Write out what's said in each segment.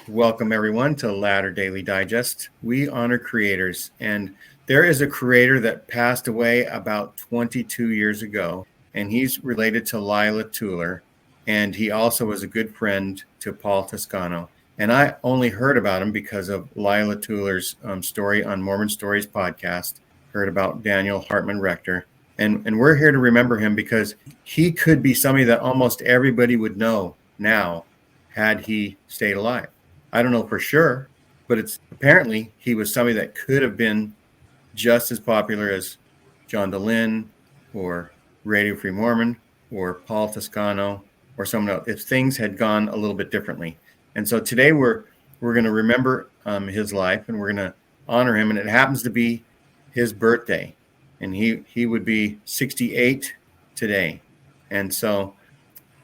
Welcome, everyone, to Ladder Daily Digest. We honor creators, and there is a creator that passed away about 22 years ago, and he's related to Lila Tueller, and he also was a good friend to Paul Toscano. And I only heard about him because of Lila Tueller's story on Mormon Stories podcast, heard about Daniel Hartman Rector. And we're here to remember him because he could be somebody that almost everybody would know now had he stayed alive. I don't know for sure, but it's apparently he was somebody that could have been just as popular as John DeLynn or Radio Free Mormon or Paul Toscano or someone else if things had gone a little bit differently. And so today we're going to remember his life, and we're going to honor him. And it happens to be his birthday, and he would be 68 today. And so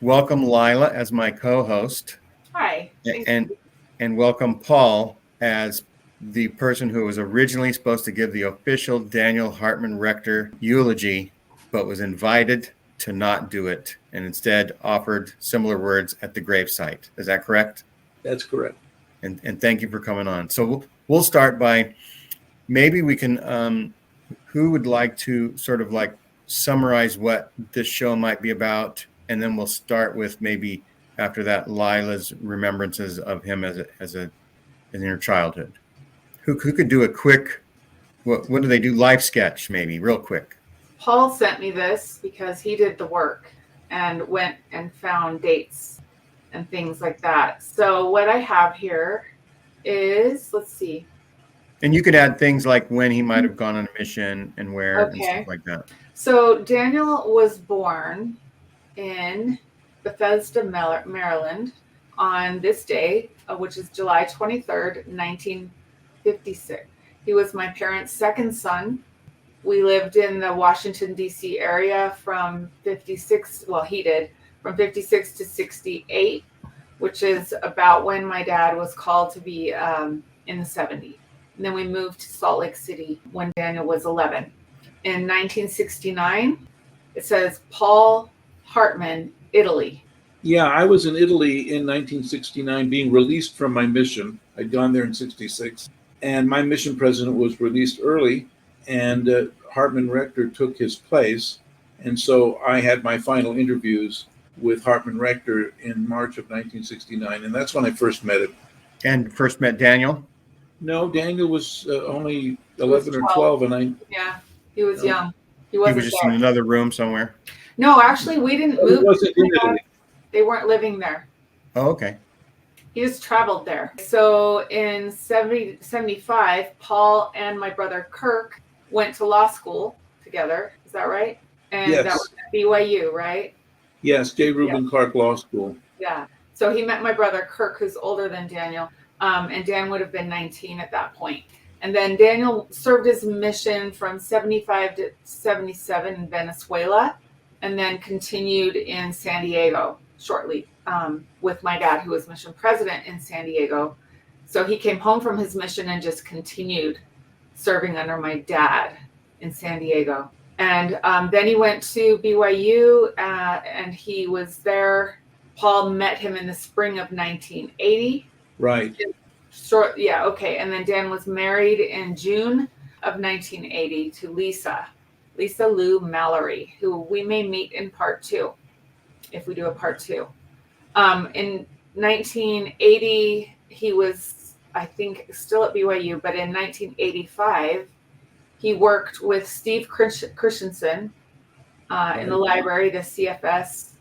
welcome Lila as my co-host. Hi. And welcome Paul as the person who was originally supposed to give the official Daniel Hartman Rector eulogy, but was invited to not do it and instead offered similar words at the gravesite. Is that correct? That's correct. And thank you for coming on. So we'll start by, maybe we can, who would like to sort of like summarize what this show might be about? And then we'll start with maybe after that, Lila's remembrances of him in her childhood. Who could do a quick, what do they do? Life sketch, maybe, real quick. Paul sent me this because he did the work and went and found dates and things like that. So what I have here is, let's see. And you could add things like when he might have gone on a mission and where and stuff like that. So Daniel was born in Bethesda, Maryland on this day, which is July 23rd, 1956. He was my parents' second son. We lived in the Washington, D.C. area from 56, well, he did, from 56 to 68, which is about when my dad was called to be in the 70s. And then we moved to Salt Lake City when Daniel was 11. In 1969, it says Paul Hartman, Italy. Yeah, I was in Italy in 1969 being released from my mission. I'd gone there in 66. And my mission president was released early, and Hartman Rector took his place. And so I had my final interviews with Hartman Rector in March of 1969. And that's when I first met him. And first met Daniel? No, Daniel was only 11 or 12. And yeah, he was young. He was just in another room somewhere? No, actually, we didn't move. He wasn't in Italy. They weren't living there. Oh, okay. He just traveled there. So in 75, Paul and my brother Kirk went to law school together. Is that right? And yes. That was at BYU, right? Yes, J. Reuben Clark Law School. Yeah. So he met my brother Kirk, who's older than Daniel. And Dan would have been 19 at that point. And then Daniel served his mission from 75 to 77 in Venezuela, and then continued in San Diego shortly with my dad, who was mission president in San Diego. So he came home from his mission and just continued serving under my dad in San Diego. And then he went to BYU and he was there. Paul met him in the spring of 1980. Right. Yeah, okay. And then Dan was married in June of 1980 to Lisa Lou Mallory, who we may meet in part 2, if we do a part 2. In 1980, he was, I think, still at BYU, but in 1985, he worked with Steve Christensen in the library, the CFS.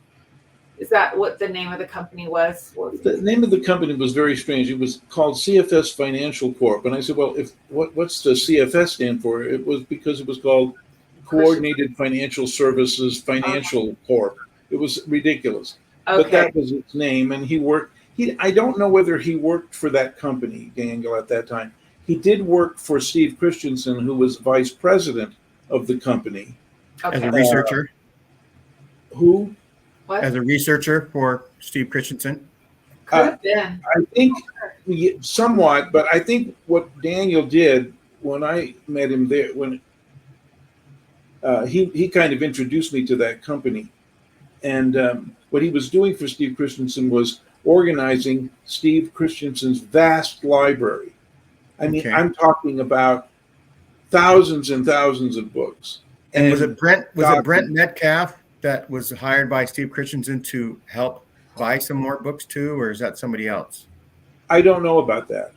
Is that what the name of the company was? The name of the company was very strange. It was called CFS Financial Corp. And I said, well, what's the CFS stand for? It was because it was called Coordinated Financial Services Financial Corp. It was ridiculous. Okay. But that was its name. And he worked, I don't know whether he worked for that company, Daniel, at that time. He did work for Steve Christensen, who was vice president of the company. Okay. As a researcher? Who? What? As a researcher for Steve Christensen? I think somewhat, but I think what Daniel did when I met him there, when he kind of introduced me to that company. And what he was doing for Steve Christensen was organizing Steve Christensen's vast library. I mean, Okay. I'm talking about thousands and thousands of books. And was it Brent documents. Metcalf that was hired by Steve Christensen to help buy some more books too, or is that somebody else? I don't know about that.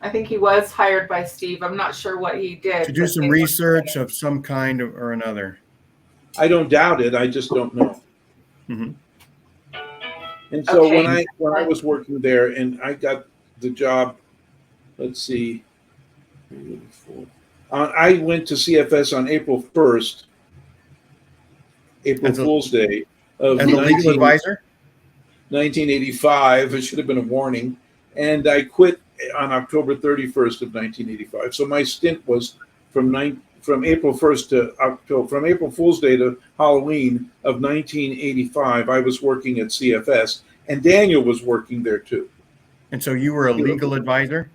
I think he was hired by Steve. I'm not sure what he did. To do some research of some kind or another. I don't doubt it. I just don't know. Mm-hmm. And so Okay. when I was working there and I got the job, let's see, I went to CFS on April 1st, April Fool's Day of as a legal advisor? 1985. It should have been a warning. And I quit on October 31st of 1985. So my stint was from April 1st to October, from April Fool's Day to Halloween of 1985. I was working at CFS, and Daniel was working there too. And so you were a legal advisor?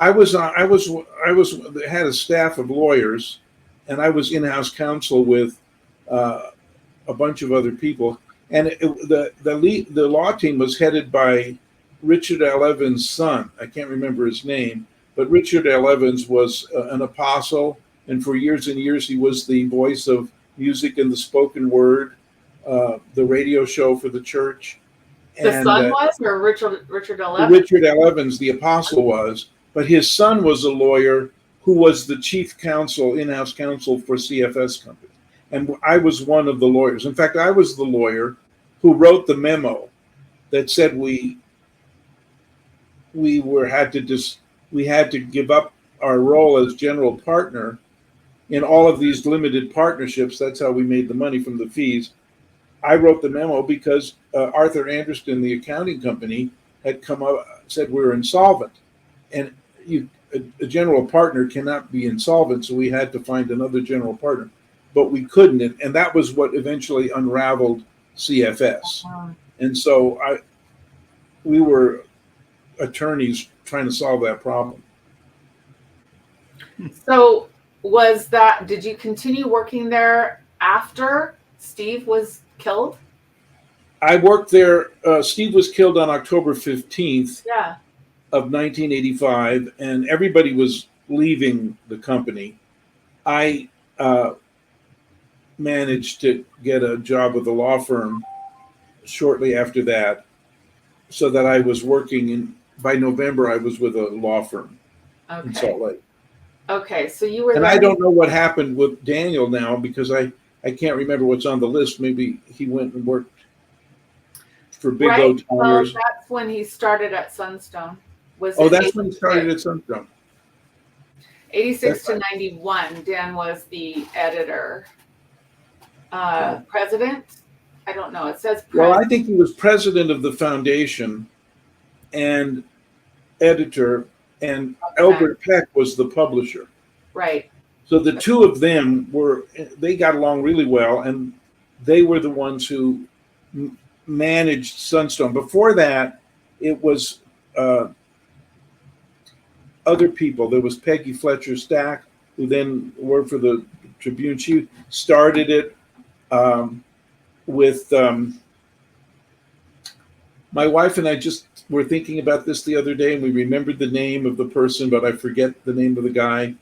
I had a staff of lawyers, and I was in-house counsel with a bunch of other people. And the law team was headed by Richard L. Evans' son. I can't remember his name, but Richard L. Evans was an apostle, and for years and years he was the voice of music and the spoken word, the radio show for the church. The son was, or Richard L. Evans? Richard L. Evans, the apostle, was, but his son was a lawyer who was the chief counsel, in-house counsel for CFS company. And I was one of the lawyers. In fact, I was the lawyer who wrote the memo that said we had to give up our role as general partner in all of these limited partnerships. That's how we made the money from the fees. I wrote the memo because Arthur Anderson, the accounting company, had come up, said we were insolvent, and a general partner cannot be insolvent, so we had to find another general partner, but we couldn't, and that was what eventually unraveled CFS. And so we were attorneys trying to solve that problem. So did you continue working there after Steve was killed? I worked there. Steve was killed on October 15th of 1985, and everybody was leaving the company. I managed to get a job with a law firm shortly after that, so that I was working by November, I was with a law firm in Salt Lake. Okay, so you were. And I don't know what happened with Daniel now, because I can't remember what's on the list. Maybe he went and worked for Big O Tires. Well, that's when he started at Sunstone. That's when he started at Sunstone. 86 to 91, Dan was the editor. President? I don't know. It says president. Well, I think he was president of the foundation and editor, and Albert Peck was the publisher. Right. So the two of them they got along really well, and they were the ones who managed Sunstone. Before that, it was other people. There was Peggy Fletcher Stack, who then worked for the Tribune. She started it with my wife and I just were thinking about this the other day, and we remembered the name of the person, but I forget the name of the guy.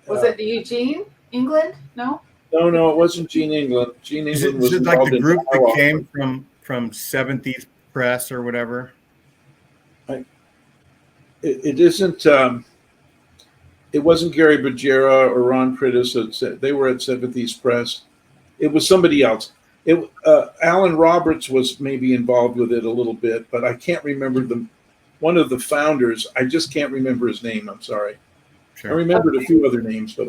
Was it Eugene England? No? No, it wasn't Gene England. Gene England was it like the group that came from Seventh East Press or whatever? It isn't. It wasn't Gary Bergera or Ron Critis. They were at Seventh East Press. It was somebody else. Alan Roberts was maybe involved with it a little bit, but I can't remember one of the founders. I just can't remember his name. I'm sorry. Sure. I remembered a few other names, but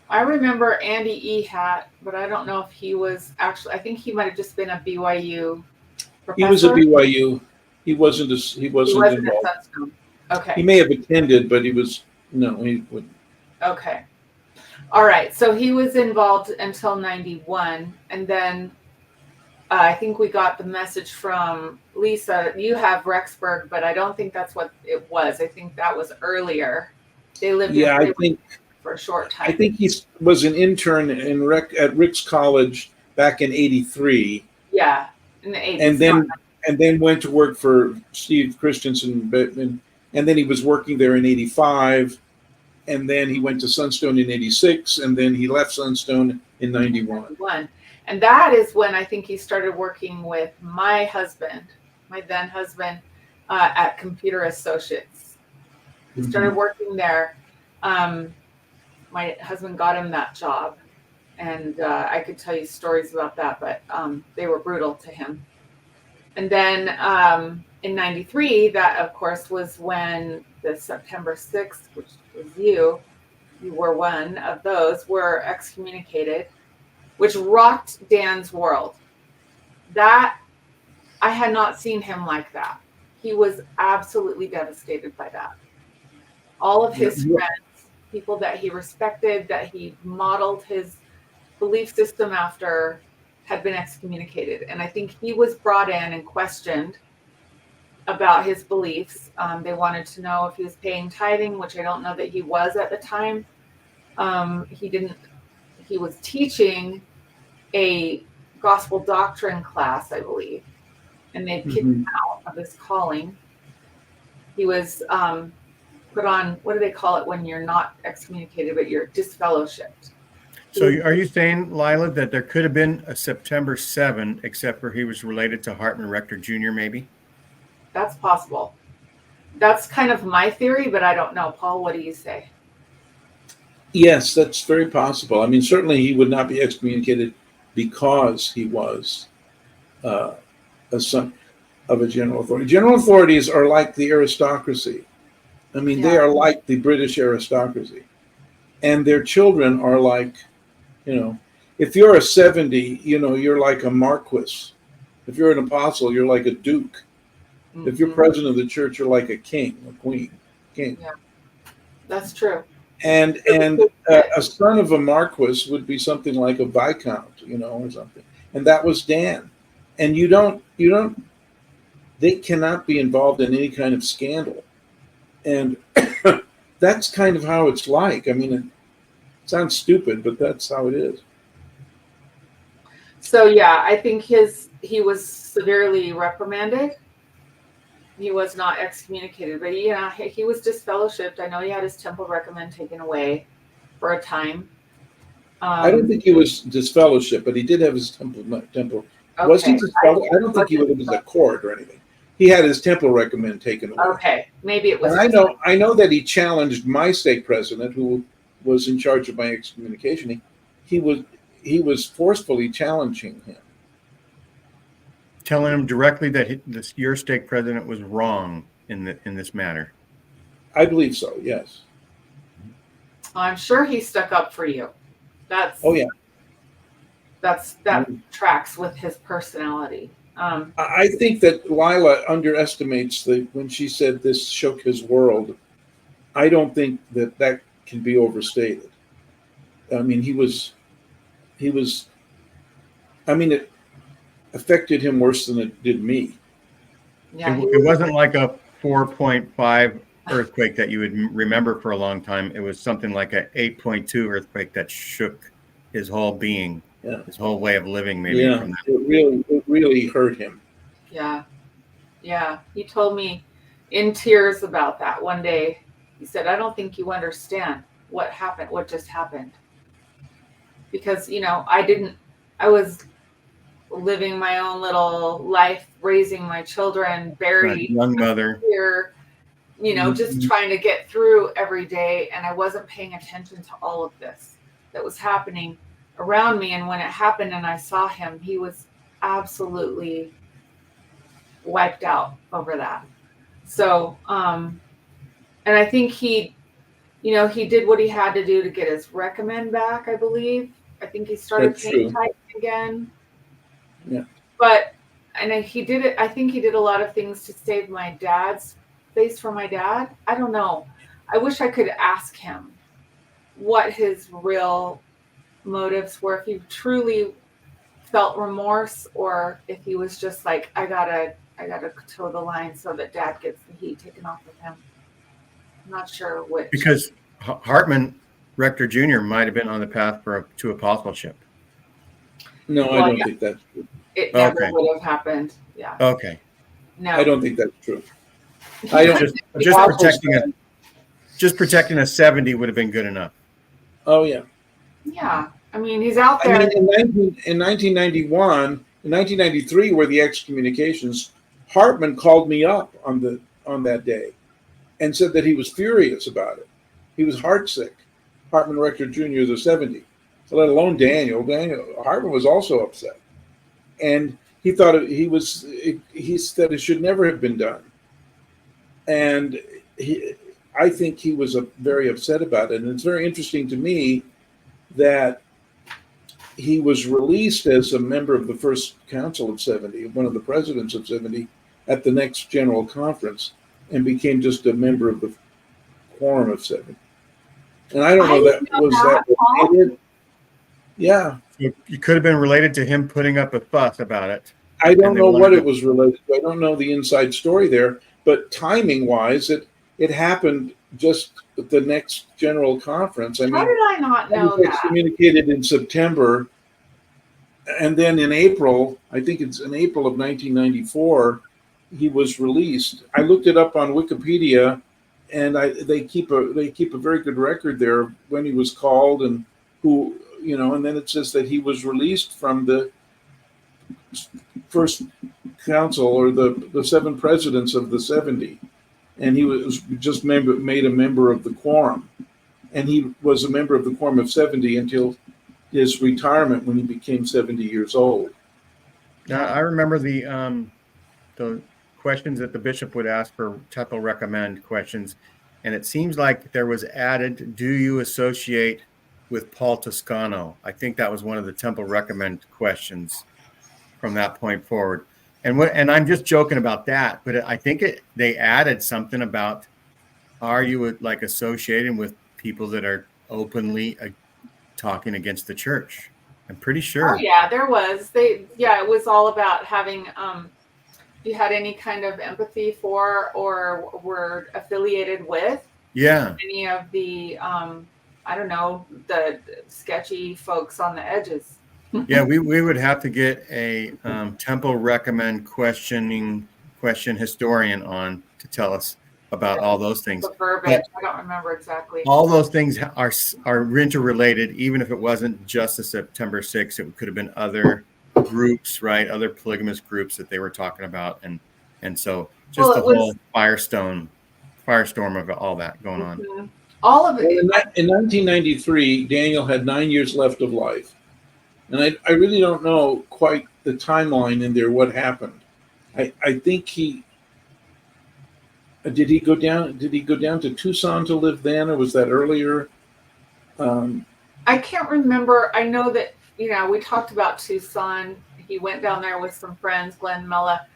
I remember Andy Ehat, but I don't know if he was actually. I think he might have just been a BYU professor. He was a BYU. He wasn't involved. Okay. He may have attended, but he wouldn't. Okay. All right. So he was involved until 91. And then I think we got the message from Lisa. You have Rexburg, but I don't think that's what it was. I think that was earlier. They lived for a short time. I think he was an intern at Rick's College back in '83. Yeah, in the '80s. And then and then went to work for Steve Christensen, and then he was working there in '85, and then he went to Sunstone in '86, and then he left Sunstone in '91. And that is when I think he started working with my then husband, at Computer Associates. He started working there. My husband got him that job, and I could tell you stories about that, but they were brutal to him. And then in '93, that of course was when the September 6th, which was you were one of those, were excommunicated, which rocked Dan's world. That, I had not seen him like that. He was absolutely devastated by that. All of his friends, people that he respected, that he modeled his belief system after, had been excommunicated. And I think he was brought in and questioned about his beliefs. They wanted to know if he was paying tithing, which I don't know that he was at the time. He was teaching a gospel doctrine class, I believe, and they kicked him out of his calling. He was put on, what do they call it when you're not excommunicated, but you're disfellowshipped? So are you saying, Lila, that there could have been a September 7, except for he was related to Hartman Rector Jr., maybe? That's possible. That's kind of my theory, but I don't know. Paul, what do you say? Yes, that's very possible. I mean, certainly he would not be excommunicated because he was a son of a general authority. General authorities are like the aristocracy. I mean, they are like the British aristocracy. And their children are like, if you're a 70, you're like a marquis. If you're an apostle, you're like a duke. If you're president of the church, you're like a king, a queen, king. Yeah, that's true. And a son of a marquis would be something like a viscount, or something. And that was Dan. And they cannot be involved in any kind of scandal. And that's kind of how it's like. I mean, it sounds stupid, but that's how it is. So yeah, I think he was severely reprimanded. He was not excommunicated, but he was disfellowshipped. I know he had his temple recommend taken away for a time. I don't think he was disfellowshipped, but he did have his temple. Okay. Was he disfellowshipped? I don't think he was a court or anything. He had his temple recommend taken away. Okay, maybe it was. And I know that he challenged my stake president, who was in charge of my excommunication. He was forcefully challenging him, telling him directly that your stake president was wrong in this matter. I believe so. Yes. I'm sure he stuck up for you. That tracks with his personality. I think that Lila underestimates when she said this shook his world. I don't think that can be overstated. I mean, it affected him worse than it did me. Yeah, it wasn't like a 4.5 earthquake that you would remember for a long time. It was something like a 8.2 earthquake that shook his whole being, his whole way of living. Maybe from that. It really hurt him. Yeah. He told me in tears about that one day. He said, "I don't think you understand what happened, what just happened, because I was living my own little life, raising my children, buried, young mother here, just trying to get through every day, and I wasn't paying attention to all of this that was happening around me. And when it happened and I saw him, he was absolutely wiped out over that. So, and I think he did what he had to do to get his recommend back, I believe. I think he started paying tithing again. Yeah. But, and he did it, I think he did a lot of things to save my dad's face for my dad. I don't know. I wish I could ask him what his real motives were, if he truly felt remorse, or if he was just like, I gotta toe the line so that dad gets the heat taken off of him. I'm not sure which. Because Hartman Rector Jr. might have been on the path to apostleship. No, I don't think that's true. It never would have happened. Yeah. Okay. No. I don't think that's true. I don't. Just protecting a 70 would have been good enough. Oh yeah. Yeah. I mean, he's out I there. mean, in 1991, in 1993, were the excommunications. Hartman called me up on that day, and said that he was furious about it. He was heartsick. Hartman Rector Jr. the 70, so let alone Daniel. Hartman was also upset, and he thought he said it should never have been done, and I think he was very upset about it. And it's very interesting to me that he was released as a member of the First Council of 70, one of the presidents of 70, at the next General Conference, and became just a member of the Quorum of 70. And I don't know that related. Yeah. You could have been related to him putting up a fuss about it. I don't know what it was related to. I don't know the inside story there, but timing-wise, it happened just at the next General Conference. I mean, how did I not know that? Excommunicated in September, and then in April, I think it's in April of 1994, he was released. I looked it up on Wikipedia, and they keep a very good record there of when he was called and who, and then it says that he was released from the First Council, or the 7 presidents of the 70. And he was just made a member of the Quorum. And he was a member of the Quorum of 70 until his retirement when he became 70 years old. Now, I remember the questions that the bishop would ask for temple recommend questions. And it seems like there was added, do you associate with Paul Toscano? I think that was one of the temple recommend questions from that point forward. And I'm just joking about that, but I think they added something about, are you like associating with people that are openly talking against the church? I'm pretty sure. Oh yeah, there was. It was all about having, you had any kind of empathy for or were affiliated with. Yeah. Any of the, I don't know, the sketchy folks on the edges. Yeah, we would have to get a temple recommend question historian on to tell us about all those things. The verbiage, I don't remember exactly. All those things are interrelated, even if it wasn't just the September 6th. It could have been other groups, right? Other polygamous groups that they were talking about, and so just the whole firestorm of all that going on. Mm-hmm. All of it. In 1993, Daniel had 9 years left of life. And I really don't know quite the timeline in there, what happened. I think did he go down to Tucson to live then, or was that earlier? I can't remember. I know that, we talked about Tucson. He went down there with some friends, Glenn Mella,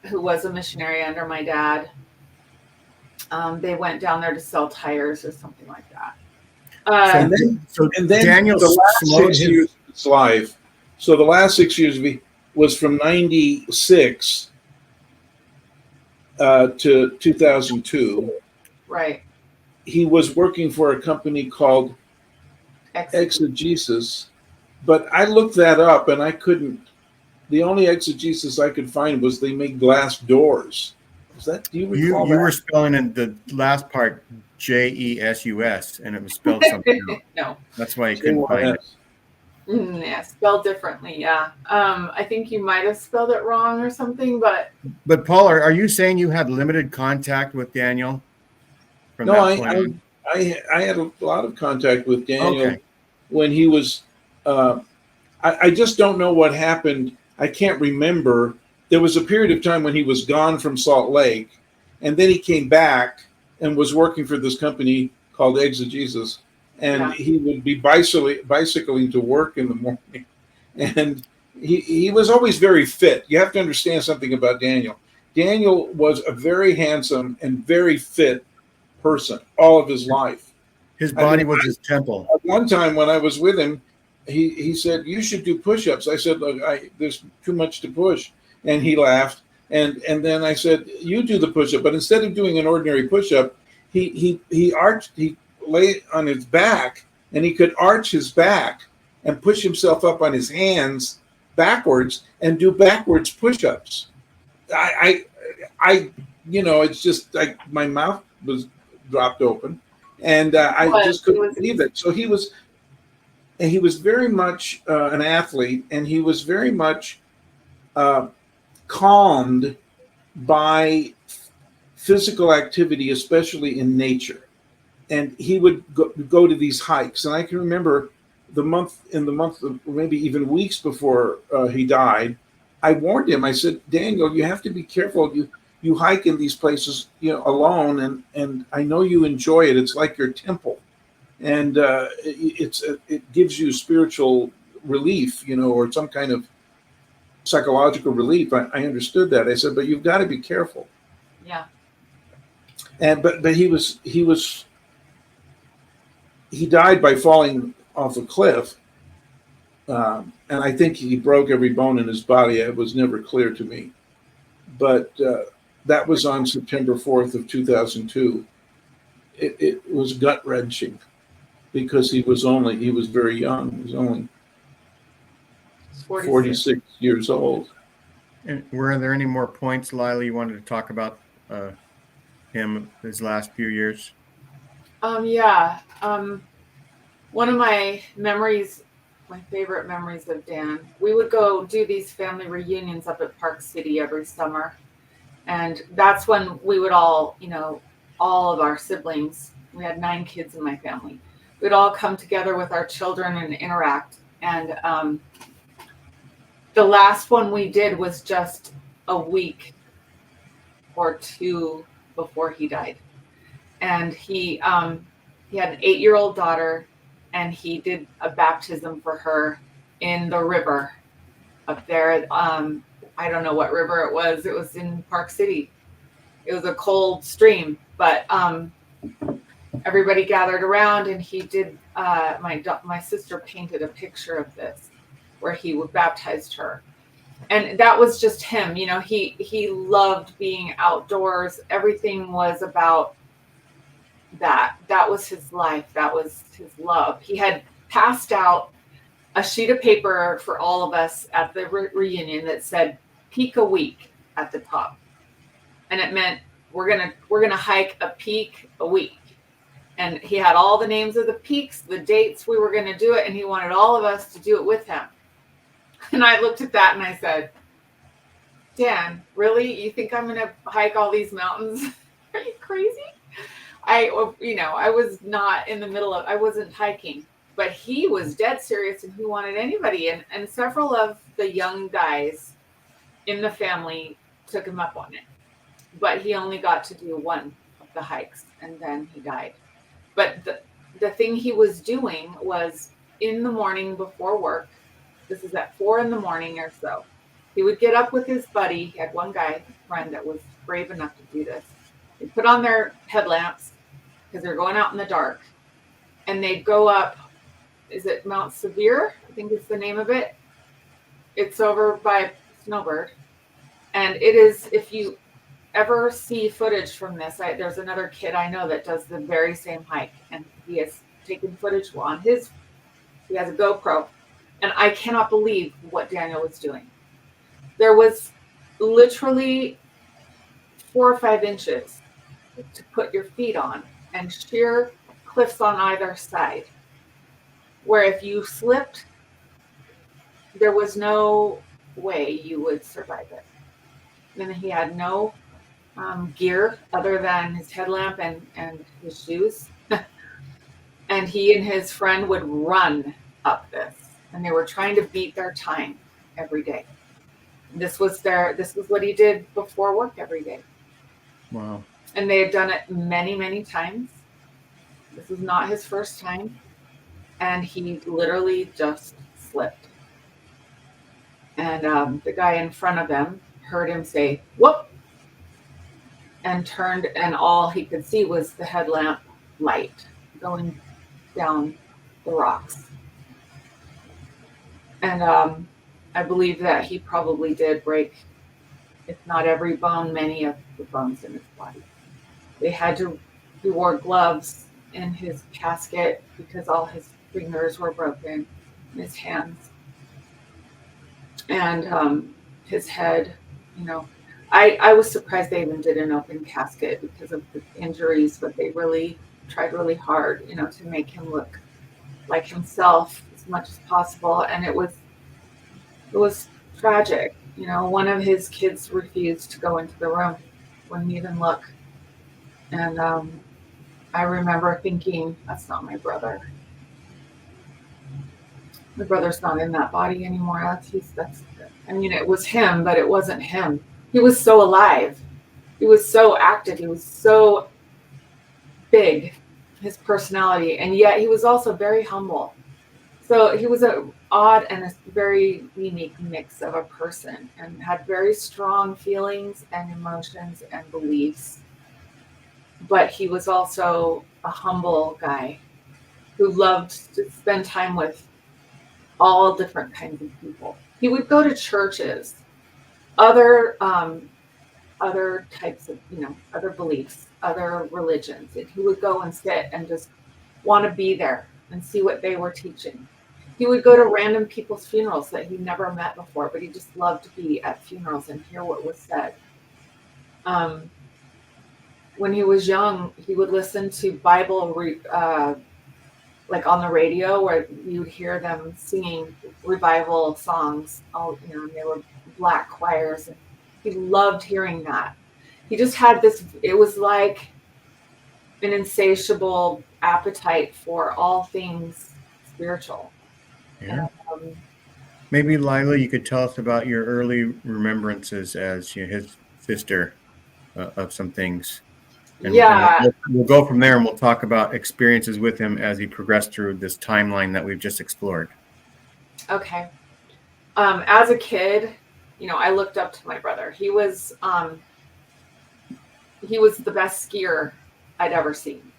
who was a missionary under my dad. They went down there to sell tires or something like that. And then Daniel, the last 6 years of his life. So the last 6 years was from 96 to 2002. Right. He was working for a company called Exegesis, but I looked that up and I couldn't. The only exegesis I could find was they make glass doors. Is that? Do you recall you were spelling in the last part Jesus, and it was spelled something else. No, that's why you couldn't find it. Yeah, spelled differently. Yeah, I think you might have spelled it wrong or something. But Paul, are you saying you had limited contact with Daniel? No, I had a lot of contact with Daniel when he was. I just don't know what happened. I can't remember. There was a period of time when he was gone from Salt Lake, and then he came back and was working for this company called Exegesis, and he would be bicycling to work in the morning, and he was always very fit. You have to understand something about Daniel. Daniel was a very handsome and very fit person all of his life. His body was his temple. At one time when I was with him, he said, "You should do push-ups." I said, "Look, there's too much to push." And he laughed. And then I said, "You do the push-up." But instead of doing an ordinary push-up, he lay on his back, and he could arch his back and push himself up on his hands backwards and do backwards push-ups. I it's just like my mouth was dropped open, and I just It couldn't was believe it. So he was very much an athlete, and he was very much uh, calmed by physical activity, especially in nature. And he would go to these hikes. And I can remember in the month of maybe even weeks before he died, I warned him. I said, Daniel, you have to be careful. You hike in these places, alone, and I know you enjoy it. It's like your temple, and it gives you spiritual relief, or some kind of psychological relief. I understood that. I said, but you've got to be careful. yeah. And but he died by falling off a cliff, and I think he broke every bone in his body. It was never clear to me, but that was on September 4th of 2002. It was gut wrenching because he was very young. He was only 46 years old. And were there any more points, Lila, you wanted to talk about him, his last few years? Yeah. One of my memories, my favorite memories of Dan, we would go do these family reunions up at Park City every summer. And that's when we would all, all of our siblings, we had 9 kids in my family, we'd all come together with our children and interact. And the last one we did was just a week or 2 before he died. And he had an 8-year-old daughter, and he did a baptism for her in the river up there. I don't know what river it was. It was in Park City. It was a cold stream, but everybody gathered around, and he did. My sister painted a picture of this where he baptized her, and that was just him. He loved being outdoors. Everything was about that. That was his life. That was his love. He had passed out a sheet of paper for all of us at the reunion that said "peak a week" at the top, and it meant we're gonna hike a peak a week. And he had all the names of the peaks, the dates we were gonna do it, and he wanted all of us to do it with him. And I looked at that and I said, Dan, really? You think I'm gonna hike all these mountains? Are you crazy? I was not in the middle of, I wasn't hiking, but he was dead serious and he wanted anybody. And several of the young guys in the family took him up on it, but he only got to do one of the hikes and then he died. But the thing he was doing was in the morning before work, this is at 4 a.m. or so, he would get up with his buddy. He had one friend that was brave enough to do this. They'd put on their headlamps because they're going out in the dark, and they'd go up, is it Mount Sevier? I think it's the name of it. It's over by Snowbird. And it is, if you ever see footage from this, there's another kid I know that does the very same hike, and he has taken footage on he has a GoPro, and I cannot believe what Daniel was doing. There was literally 4 or 5 inches to put your feet on, and sheer cliffs on either side, where if you slipped, there was no way you would survive it. And he had no gear other than his headlamp and his shoes. And he and his friend would run up this, and they were trying to beat their time every day. This was what he did before work every day. Wow. And they had done it many, many times. This was not his first time. And he literally just slipped. And the guy in front of him heard him say, "Whoop," and turned, and all he could see was the headlamp light going down the rocks. And I believe that he probably did break, if not every bone, many of the bones in his body. He wore gloves in his casket because all his fingers were broken in his hands. And his head, I was surprised they even did an open casket because of the injuries, but they really tried really hard, to make him look like himself as much as possible. And it was tragic. One of his kids refused to go into the room, wouldn't even look. And I remember thinking, that's not my brother. My brother's not in that body anymore. It was him, but it wasn't him. He was so alive. He was so active. He was so big, his personality, and yet he was also very humble. So he was an odd and a very unique mix of a person, and had very strong feelings and emotions and beliefs. But he was also a humble guy who loved to spend time with all different kinds of people. He would go to churches, other other types of, other beliefs, other religions. And he would go and sit and just want to be there and see what they were teaching. He would go to random people's funerals that he'd never met before, but he just loved to be at funerals and hear what was said. When he was young, he would listen to Bible like on the radio, where you'd hear them singing revival songs. All and they were black choirs. And he loved hearing that. He just had this. It was like an insatiable appetite for all things spiritual. Yeah. And, Maybe Lila, you could tell us about your early remembrances as his sister of some things. And yeah. we'll go from there, and we'll talk about experiences with him as he progressed through this timeline that we've just explored. Okay. As a kid, I looked up to my brother. He was the best skier I'd ever seen,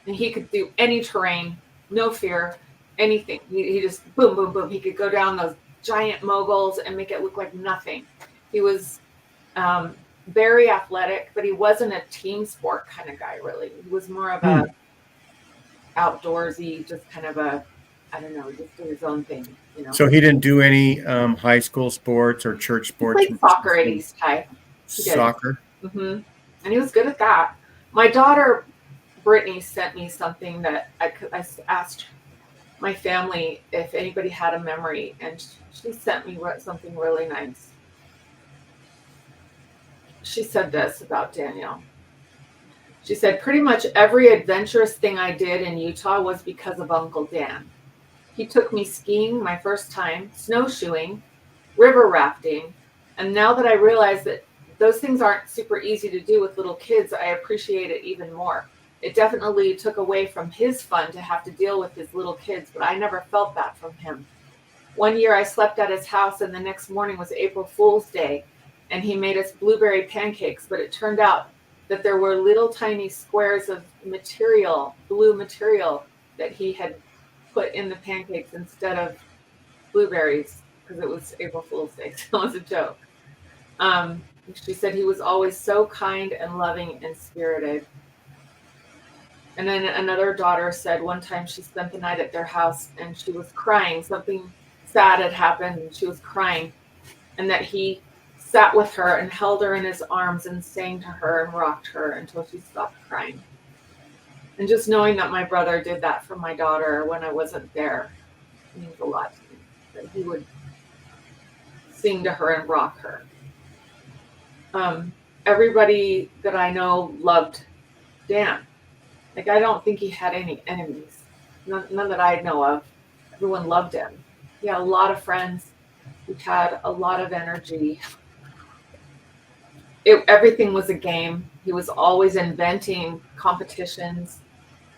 and he could do any terrain, no fear, anything. He just boom, boom, boom. He could go down those giant moguls and make it look like nothing. He was very athletic, but he wasn't a team sport kind of guy, really. He was more of a outdoorsy, just kind of I don't know, just do his own thing, So he didn't do any high school sports or church sports? He played soccer at East High. Soccer? Mm-hmm. And he was good at that. My daughter, Brittany, sent me something that I asked my family if anybody had a memory, and she sent me something really nice. She said this about Daniel. She said, pretty much every adventurous thing I did in Utah was because of Uncle Dan. He took me skiing my first time, snowshoeing, river rafting, and now that I realize that those things aren't super easy to do with little kids, I appreciate it even more. It definitely took away from his fun to have to deal with his little kids, but I never felt that from him. One year I slept at his house, and the next morning was April Fool's Day, and he made us blueberry pancakes, but it turned out that there were little tiny squares of material, blue material, that he had put in the pancakes instead of blueberries, because it was April Fool's Day, so it was a joke. She said he was always so kind and loving and spirited. And then another daughter said one time she spent the night at their house and she was crying. Something sad had happened and she was crying, and that he sat with her and held her in his arms and sang to her and rocked her until she stopped crying. And just knowing that my brother did that for my daughter when I wasn't there means a lot to me. That he would sing to her and rock her. Everybody that I know loved Dan. Like, I don't think he had any enemies. None that I know of. Everyone loved him. He had a lot of friends. He had a lot of energy. Everything was a game. He was always inventing competitions,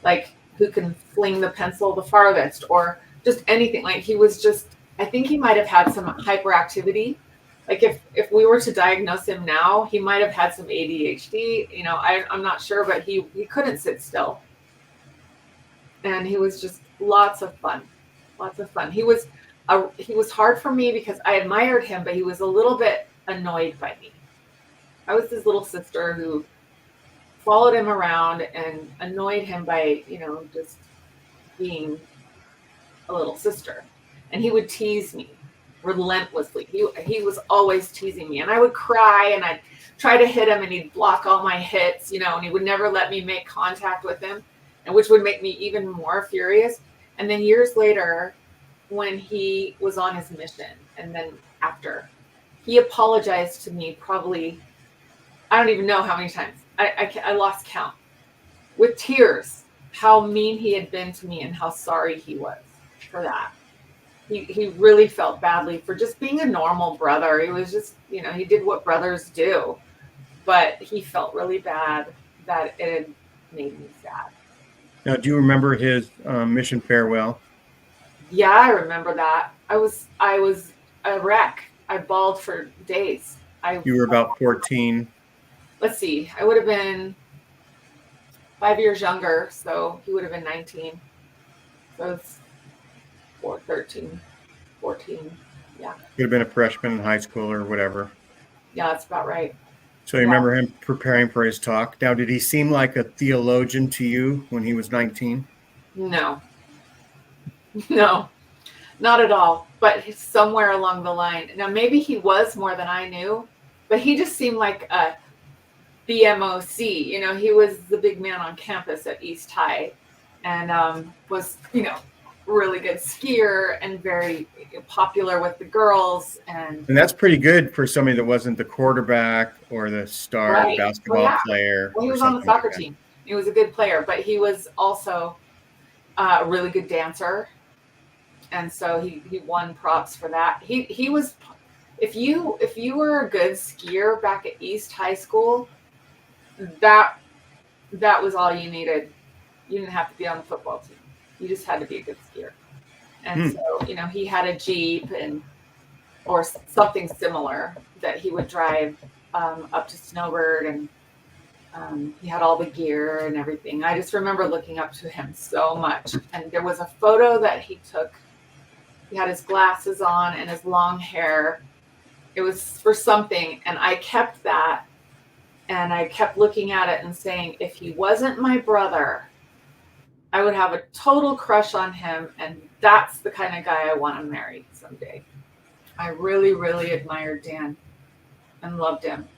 like who can fling the pencil the farthest, or just anything. Like, he was just, I think he might have had some hyperactivity. Like, if we were to diagnose him now, he might have had some ADHD. I'm not sure, but he couldn't sit still. And he was just lots of fun. He was hard for me because I admired him, but he was a little bit annoyed by me. I was his little sister who followed him around and annoyed him by, just being a little sister. And he would tease me. relentlessly. He was always teasing me, and I would cry, and I'd try to hit him, and he'd block all my hits, and he would never let me make contact with him, and which would make me even more furious. And then years later, when he was on his mission, and then after, he apologized to me probably, I don't even know how many times. I lost count, with tears, how mean he had been to me and how sorry he was for that. He really felt badly for just being a normal brother. He was just, he did what brothers do, but he felt really bad that it had made me sad. Now, do you remember his mission farewell? Yeah, I remember that. I was a wreck. I bawled for days. You were about 14. Let's see. I would have been 5 years younger, so he would have been 19. So it's 13, 14. Yeah. Could have been a freshman in high school or whatever. Yeah, that's about right. So you remember him preparing for his talk. Now, did he seem like a theologian to you when he was 19? No. No, not at all. But somewhere along the line. Now, maybe he was more than I knew, but he just seemed like a BMOC. He was the big man on campus at East High, and was, really good skier and very popular with the girls. And that's pretty good for somebody that wasn't the quarterback or the star basketball player. Well, he was on the soccer team. He was a good player, but he was also a really good dancer. And so he won props for that. He was, if you were a good skier back at East High School, that was all you needed. You didn't have to be on the football team. You just had to be a good skier. And so, he had a Jeep or something similar that he would drive up to Snowbird, and he had all the gear and everything. I just remember looking up to him so much. And there was a photo that he took. He had his glasses on and his long hair. It was for something, and I kept that, and I kept looking at it and saying, if he wasn't my brother, I would have a total crush on him, and that's the kind of guy I want to marry someday. I really, really admired Dan and loved him.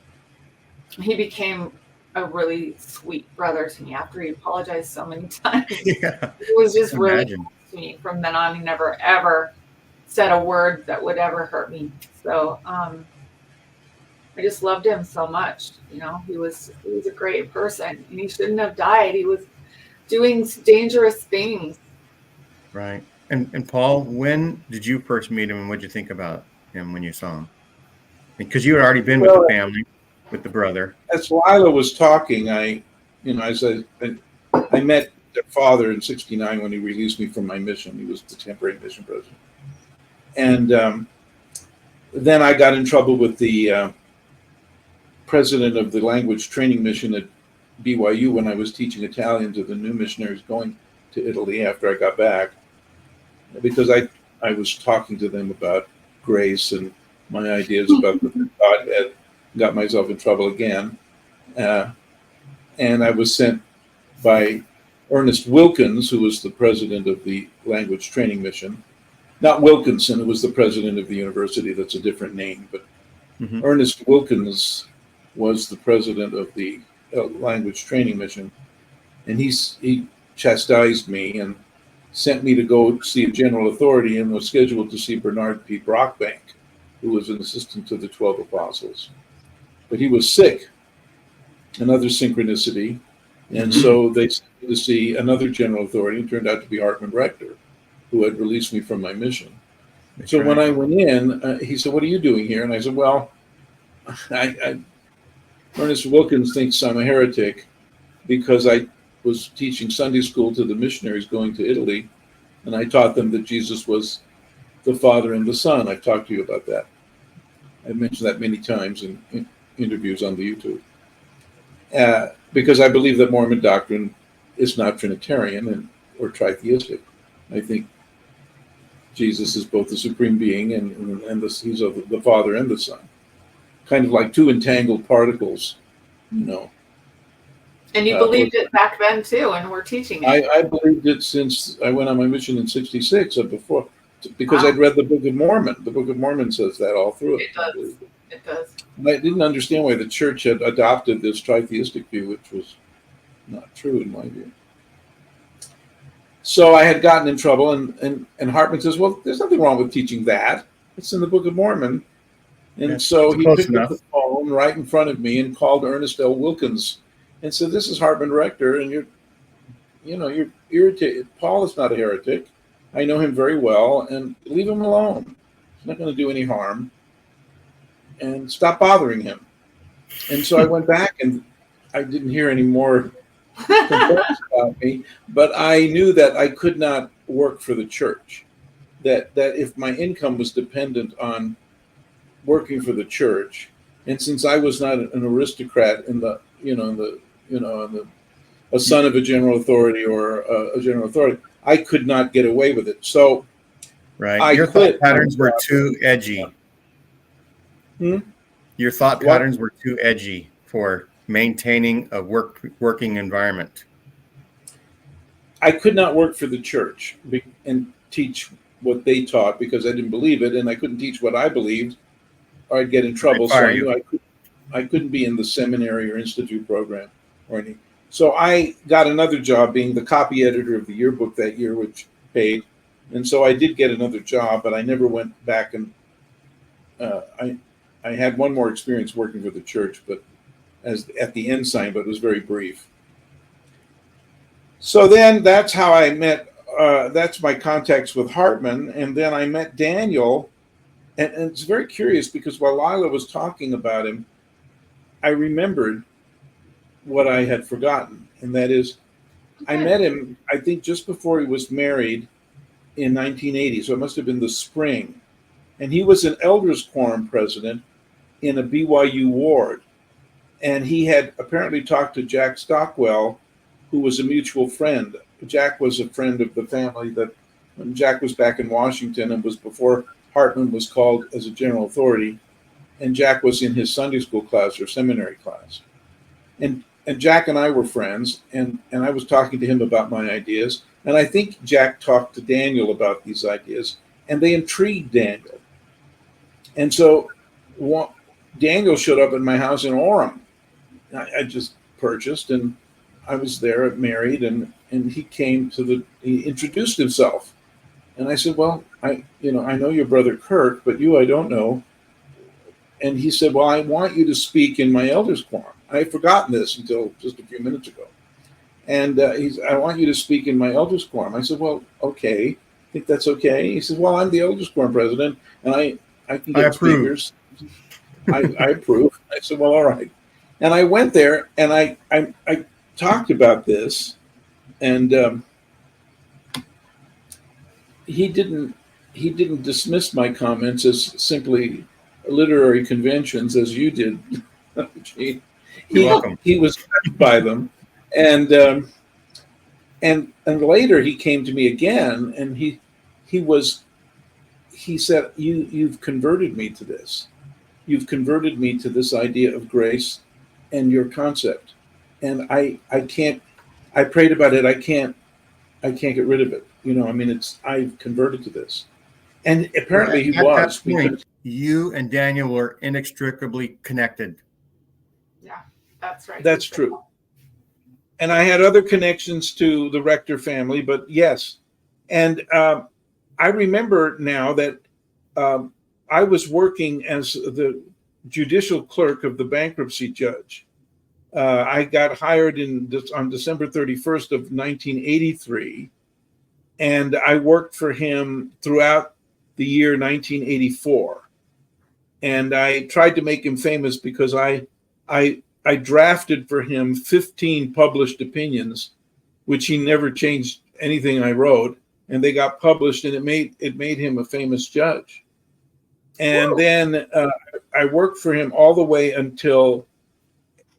He became a really sweet brother to me after he apologized so many times. Yeah, It was just really nice to me. From then on, he never, ever said a word that would ever hurt me. So I just loved him so much. He was a great person, and he shouldn't have died. He was doing dangerous things. Right. And Paul, when did you first meet him, and what did you think about him when you saw him? Because you had already been with the family, with the brother. As Lila was talking, I met their father in '69 when he released me from my mission. He was the temporary mission president. And then I got in trouble with the president of the language training mission at BYU when I was teaching Italian to the new missionaries going to Italy after I got back, because I was talking to them about grace and my ideas about the Godhead. Got myself in trouble again, and I was sent by Ernest Wilkins, who was the president of the language training mission. Not Wilkinson, who was the president of the university. That's a different name, but Ernest Wilkins was the president of the language training mission, and he chastised me and sent me to go see a general authority, and was scheduled to see Bernard P. Brockbank, who was an assistant to the 12 apostles. But he was sick, another synchronicity, and so they sent me to see another general authority, and turned out to be Hartman Rector, who had released me from my mission. So when I went in, he said, "What are you doing here?" And I said, "Well, Ernest Wilkins thinks I'm a heretic because I was teaching Sunday school to the missionaries going to Italy, and I taught them that Jesus was the Father and the Son." I've talked to you about that. I've mentioned that many times in interviews on the YouTube. Because I believe that Mormon doctrine is not Trinitarian or tritheistic. I think Jesus is both the supreme being and he's the Father and the Son. Kind of like two entangled particles, And you believed it back then too, and we're teaching it. I believed it since I went on my mission in '66 and before. because Wow. I'd read the Book of Mormon. The Book of Mormon says that all through it. It does. It does. I didn't understand why the church had adopted this tritheistic view, which was not true in my view. So I had gotten in trouble, and Hartman says, well, there's nothing wrong with teaching that. It's in the Book of Mormon. And Yeah, so it's he close picked enough. up the phone right in front of me and called Ernest L. Wilkins and said, this is Hartman Rector, and you're irritated. Paul is not a heretic. I know him very well, and leave him alone. He's not going to do any harm. And stop bothering him. And so I went back, and I didn't hear any more complaints about me, but I knew that I could not work for the church. That if my income was dependent on working for the church, and since I was not an aristocrat a son of a general authority or a general authority, I could not get away with it. So Right. Your thought patterns were too edgy. Hmm? Your thought What? patterns were too edgy for maintaining a working environment. I could not work for the church and teach what they taught because I didn't believe it, and I couldn't teach what I believed, or I'd get in trouble. So I knew I couldn't be in the seminary or institute program or anything. So I got another job being the copy editor of the yearbook that year, which paid. And so I did get another job, but I never went back, and I had one more experience working for the church, but as at the ensign, but it was very brief. So then that's how I met. That's my contacts with Hartman, and then I met Daniel, and it's very curious because while Lila was talking about him, I remembered what I had forgotten, and that is, I met him, I think, just before he was married in 1980, so it must have been the spring, and he was an elders quorum president in a BYU ward, and he had apparently talked to Jack Stockwell, who was a mutual friend. Jack was a friend of the family that when Jack was back in Washington and was before Hartman was called as a general authority, and Jack was in his Sunday school class or seminary class. And Jack and I were friends, and I was talking to him about my ideas, and I think Jack talked to Daniel about these ideas, and they intrigued Daniel. And so Daniel showed up at my house in Orem. I just purchased, and I was there married, and he came he introduced himself. And I said, well, I know your brother Kirk, but you I don't know. And he said, well, I want you to speak in my elders quorum. I had forgotten this until just a few minutes ago. And I want you to speak in my elders quorum. I said, well, okay. I think that's okay. He said, well, I'm the elders quorum president, and I can get speakers. I approve. I said, well, all right. And I went there, and I talked about this, and he didn't dismiss my comments as simply literary conventions as you did. You're welcome. He was touched by them, and later he came to me again, and he said, you've converted me to this. You've converted me to this idea of grace and your concept, and I prayed about it. I can't get rid of it. I've converted to this. And apparently he was. At that point, you and Daniel were inextricably connected. Yeah, that's right. That's true. And I had other connections to the Rector family, but yes. And I remember now that I was working as the judicial clerk of the bankruptcy judge. I got hired on December 31st of 1983, and I worked for him throughout the year 1984. And I tried to make him famous because I drafted for him 15 published opinions, which he never changed anything I wrote, and they got published, and it made him a famous judge. And Whoa. Then I worked for him all the way until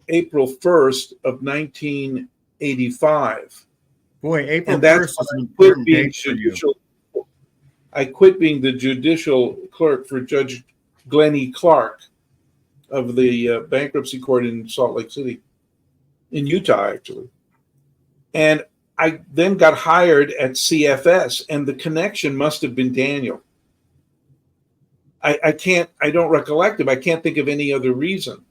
April 1st of 1985. Boy, April 1st is an important date for you. I quit being the judicial clerk for Judge Glennie Clark of the bankruptcy court in Salt Lake City, in Utah, actually. And I then got hired at CFS, and the connection must have been Daniel. I don't recollect him. I can't think of any other reason.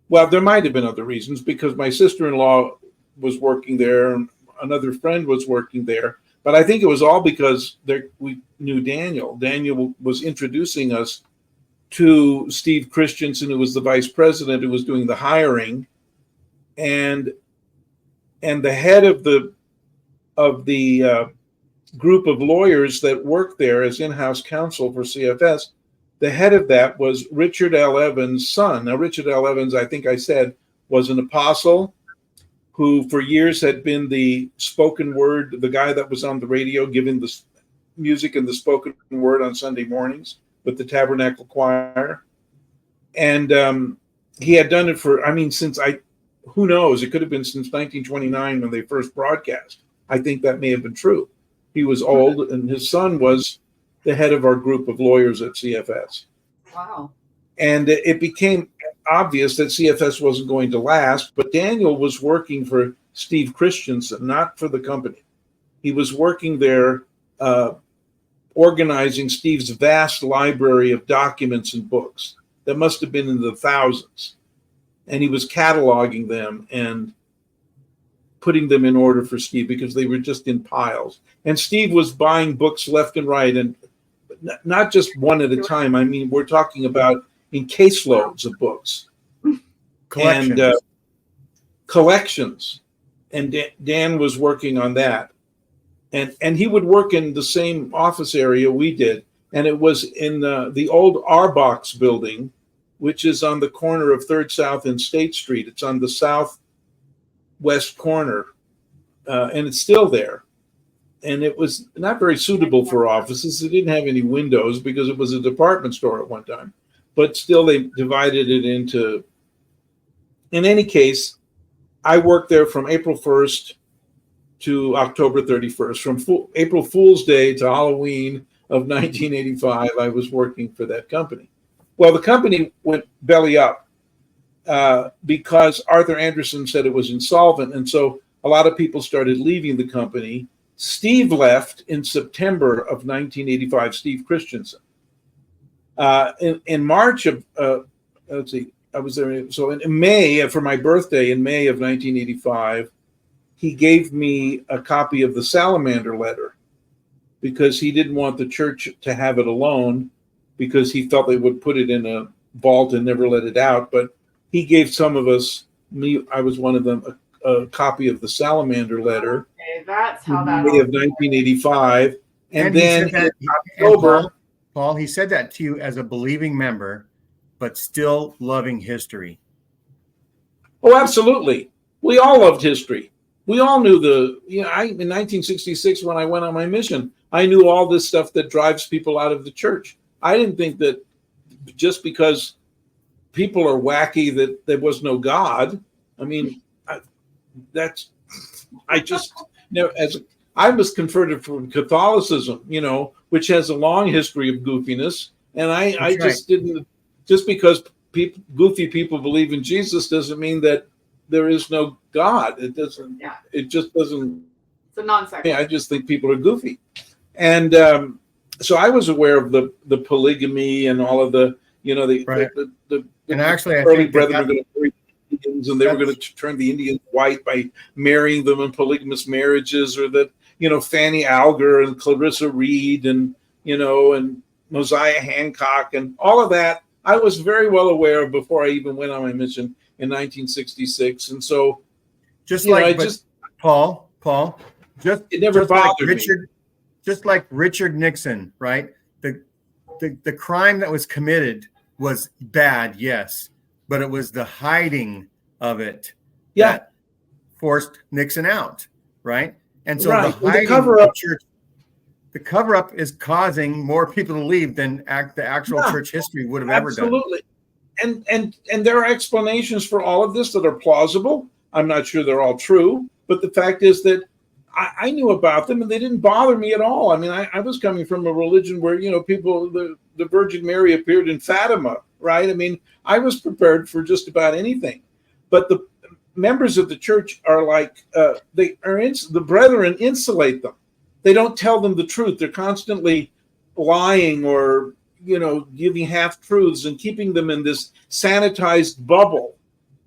Well, there might have been other reasons, because my sister-in-law was working there, and another friend was working there. But I think it was all because we knew Daniel. Daniel was introducing us to Steve Christensen, who was the vice president, who was doing the hiring, and the head of the group of lawyers that worked there as in-house counsel for CFS. The head of that was Richard L. Evans' son. Now, Richard L. Evans, I think I said, was an apostle who for years had been the spoken word, the guy that was on the radio giving the music and the spoken word on Sunday mornings with the Tabernacle Choir. And he had done it who knows, it could have been since 1929 when they first broadcast. I think that may have been true. He was old, and his son was the head of our group of lawyers at CFS. Wow. And it became obvious that CFS wasn't going to last, but Daniel was working for Steve Christensen, not for the company. He was working there organizing Steve's vast library of documents and books that must have been in the thousands. And he was cataloging them and putting them in order for Steve because they were just in piles. And Steve was buying books left and right, and not just one at a time. I mean, we're talking about in caseloads of books. Collections. And collections. And Dan was working on that. And he would work in the same office area we did. And it was in the old Arbox building, which is on the corner of 3rd South and State Street. It's on the southwest corner, and it's still there. And it was not very suitable for offices. It didn't have any windows because it was a department store at one time. But still, they divided it into... In any case, I worked there from April 1st to October 31st. From April Fool's Day to Halloween of 1985, I was working for that company. Well, the company went belly up because Arthur Anderson said it was insolvent. And so a lot of people started leaving the company. Steve left in September of 1985, Steve Christensen. In March of, let's see, I was there. So in May, for my birthday in May of 1985, he gave me a copy of the Salamander letter because he didn't want the church to have it alone because he felt they would put it in a vault and never let it out. But he gave some of us, I was one of them, a copy of the Salamander letter. Okay, that's how that May of 1985. And then in October, Paul, he said that to you as a believing member, but still loving history. Oh, absolutely. We all loved history. We all knew in 1966, when I went on my mission, I knew all this stuff that drives people out of the church. I didn't think that just because people are wacky that there was no God. I mean, I was converted from Catholicism, which has a long history of goofiness. And I just didn't, just because goofy people believe in Jesus doesn't mean that there is no God. It doesn't, It just doesn't. It's a non-sequitur. I just think people are goofy. And so I was aware of the polygamy and all of the and actually, I early think brethren were going to marry Indians, and they were going to turn the Indians white by marrying them in polygamous marriages, or that Fanny Alger and Clarissa Reed and and Mosiah Hancock and all of that. I was very well aware of before I even went on my mission in 1966, and so Paul, it never bothered me. Just like Richard Nixon, right? The crime that was committed was bad, yes, but it was the hiding of it that forced Nixon out, right? And so the cover-up, the cover-up is causing more people to leave than the actual church history would have ever done. Absolutely. And there are explanations for all of this that are plausible. I'm not sure they're all true, but the fact is that I knew about them and they didn't bother me at all. I mean, I was coming from a religion where, people, the Virgin Mary appeared in Fatima, right? I mean, I was prepared for just about anything. But members of the church are like, the brethren insulate them. They don't tell them the truth. They're constantly lying or, giving half truths and keeping them in this sanitized bubble.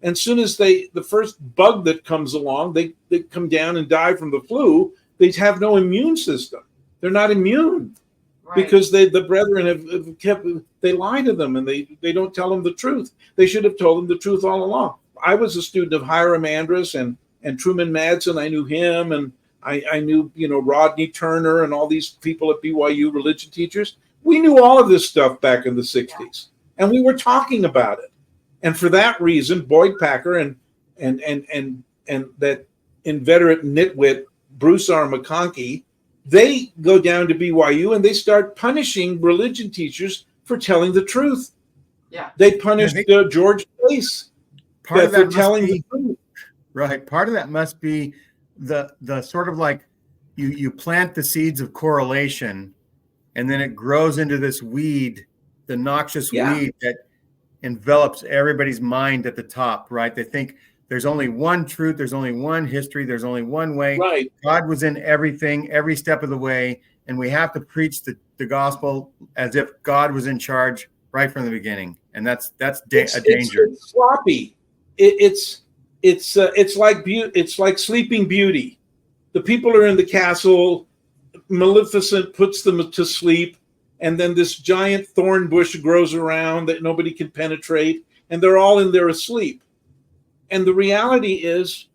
And soon as the first bug that comes along, they come down and die from the flu. They have no immune system. They're not immune. Right. Because the brethren they lie to them, and they don't tell them the truth. They should have told them the truth all along. I was a student of Hiram Andrus and Truman Madsen. I knew him, and I knew, Rodney Turner and all these people at BYU, religion teachers. We knew all of this stuff back in the 60s, and we were talking about it. And for that reason, Boyd Packer and that inveterate nitwit Bruce R. McConkie, they go down to BYU and they start punishing religion teachers for telling the truth. Yeah, they punished George Pace for telling the truth. Right. Part of that must be the sort of like you plant the seeds of correlation, and then it grows into this weed, the noxious weed that envelops everybody's mind at the top, right? They think there's only one truth, there's only one history, there's only one way. Right. God was in everything, every step of the way, and we have to preach the gospel as if God was in charge right from the beginning, and that's a danger. It's sloppy. It's like Sleeping Beauty. The people are in the castle. Maleficent puts them to sleep, and then this giant thorn bush grows around that nobody can penetrate, and they're all in there asleep. And the reality is,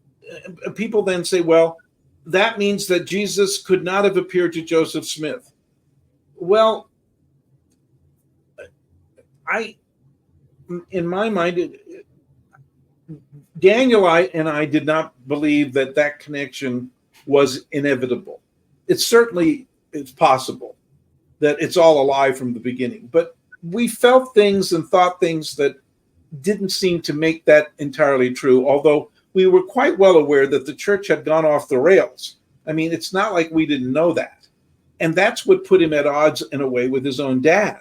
people then say, well, that means that Jesus could not have appeared to Joseph Smith. Well, in my mind, Daniel and I did not believe that connection was inevitable. It's possible that it's all a lie from the beginning, but we felt things and thought things that didn't seem to make that entirely true, although we were quite well aware that the church had gone off the rails. I mean, it's not like we didn't know that. And that's what put him at odds in a way with his own dad.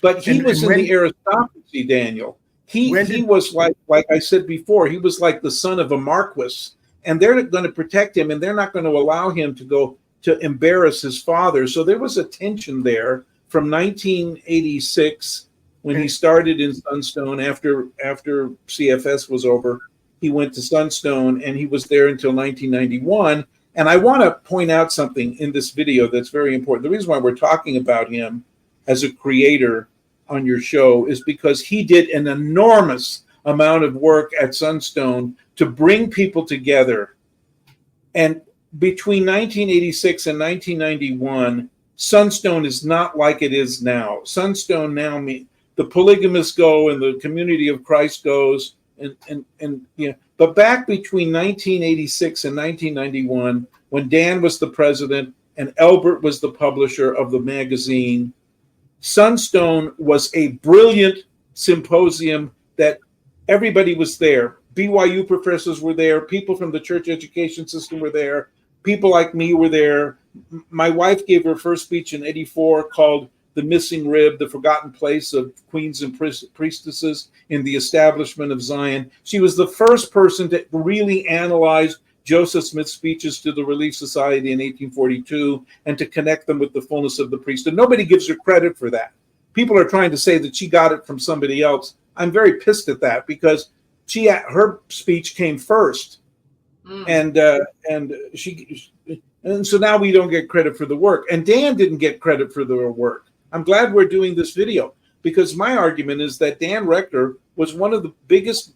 But he was in the aristocracy, Daniel. He was like I said before, he was like the son of a marquis, and they're going to protect him, and they're not going to allow him to go to embarrass his father. So there was a tension there from 1986 when he started in Sunstone. After CFS was over, he went to Sunstone, and he was there until 1991. And I want to point out something in this video that's very important. The reason why we're talking about him as a creator on your show is because he did an enormous amount of work at Sunstone to bring people together. And between 1986 and 1991, Sunstone is not like it is now. Sunstone now means the polygamists go and the community of Christ goes, and But back between 1986 and 1991, when Dan was the president and Elbert was the publisher of the magazine, Sunstone was a brilliant symposium that everybody was there. BYU professors were there. People from the church education system were there. People like me were there. My wife gave her first speech in '84 called "The Missing Rib, the Forgotten Place of Queens and Priestesses in the Establishment of Zion." She was the first person to really analyze Joseph Smith's speeches to the Relief Society in 1842 and to connect them with the fullness of the priesthood. Nobody gives her credit for that. People are trying to say that she got it from somebody else. I'm very pissed at that because her speech came first, and so now we don't get credit for the work. And Dan didn't get credit for the work. I'm glad we're doing this video because my argument is that Dan Rector was one of the biggest.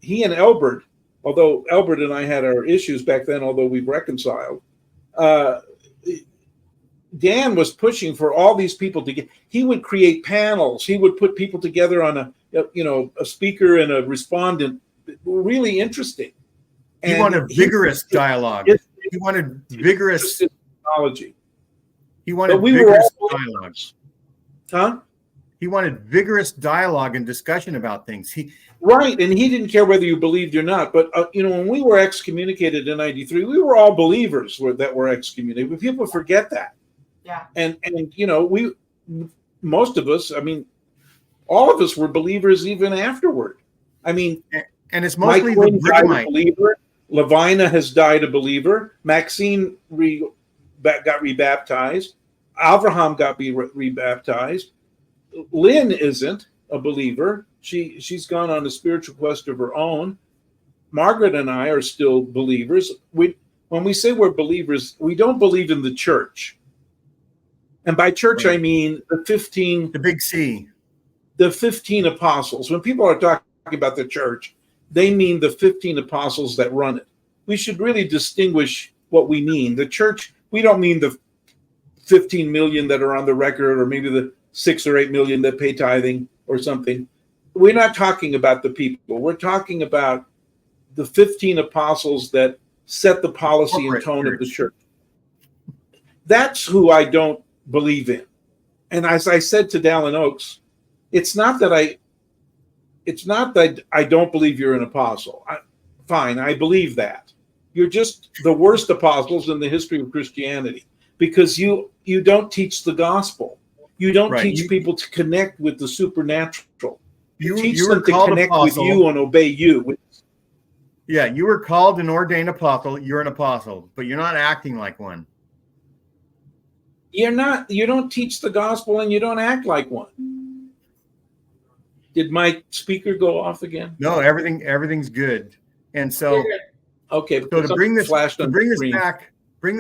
He and Elbert, although Elbert and I had our issues back then, although we've reconciled, Dan was pushing for all these people to get. He would create panels. He would put people together on a speaker and a respondent. Really interesting. He wanted vigorous dialogue. He wanted vigorous technology. He wanted vigorous dialogue. Huh? He wanted vigorous dialogue and discussion about things. Right, and he didn't care whether you believed or not. But when we were excommunicated in '93, we were all believers that were excommunicated. But people forget that. Yeah. And most of us, all of us were believers even afterward. And it's Mike mostly the Quinn died a Brighamites. believer. Lavina has died a believer. Maxine got rebaptized. Avraham got rebaptized. Lynn isn't a believer. She's gone on a spiritual quest of her own. Margaret and I are still believers. When we say we're believers, we don't believe in the church. And by church, I mean the big C. The 15 apostles. When people are talking about the church, they mean the 15 apostles that run it. We should really distinguish what we mean. The church, we don't mean the 15 million that are on the record, or maybe the 6 or 8 million that pay tithing or something. We're not talking about the people. We're talking about the 15 apostles that set the policy and tone of the church. That's who I don't believe in. And as I said to Dallin Oaks, it's not that I don't believe you're an apostle. Fine, I believe that. You're just the worst apostles in the history of Christianity, because you don't teach the gospel. You don't teach people to connect with the supernatural. You teach them to connect with you and obey you. Yeah, you were called an ordained apostle. You're an apostle, but you're not acting like one. You're not. You don't teach the gospel, and you don't act like one. Did my speaker go off again? No, everything's good. And so, okay. So to bring this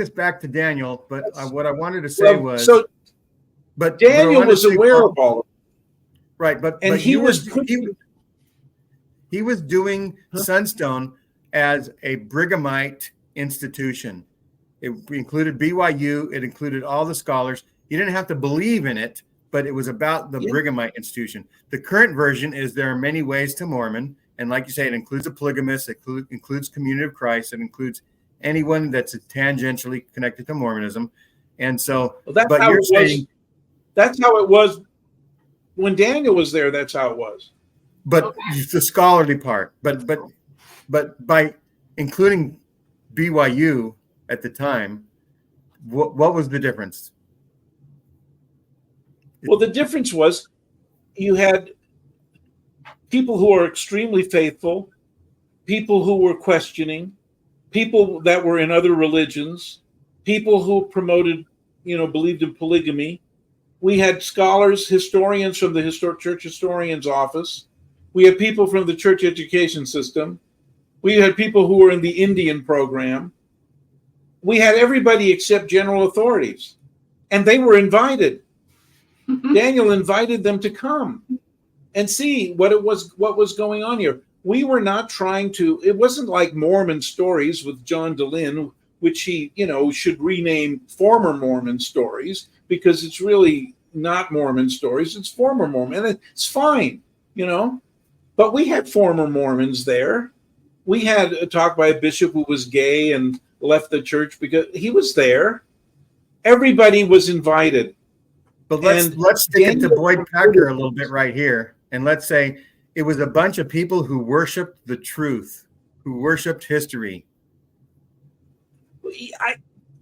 back to Daniel, but what I wanted to say was, but Daniel was aware of all of it. Right, but he was doing Sunstone as a Brighamite institution. It included BYU. It included all the scholars. You didn't have to believe in it, but it was about the Brighamite institution. The current version is there are many ways to Mormon. And like you say, it includes a polygamist. It includes Community of Christ. It includes anyone that's tangentially connected to Mormonism. And so, that's how it was when Daniel was there. That's how it was. But the scholarly part, but by including BYU at the time, what was the difference? Well, the difference was you had people who are extremely faithful, people who were questioning, people that were in other religions, people who promoted, believed in polygamy. We had scholars, historians from the church historian's office. We had people from the church education system. We had people who were in the Indian program. We had everybody except general authorities, and they were invited. Daniel invited them to come and see what was going on here. We were not trying to. It wasn't like Mormon stories with John Dehlin, which he, should rename former Mormon stories, because it's really not Mormon stories. It's former Mormon, and it's fine, But we had former Mormons there. We had a talk by a bishop who was gay and left the church because he was there. Everybody was invited. But let's stick it to Boyd Packer a little bit right here. And let's say it was a bunch of people who worshiped the truth, who worshiped history.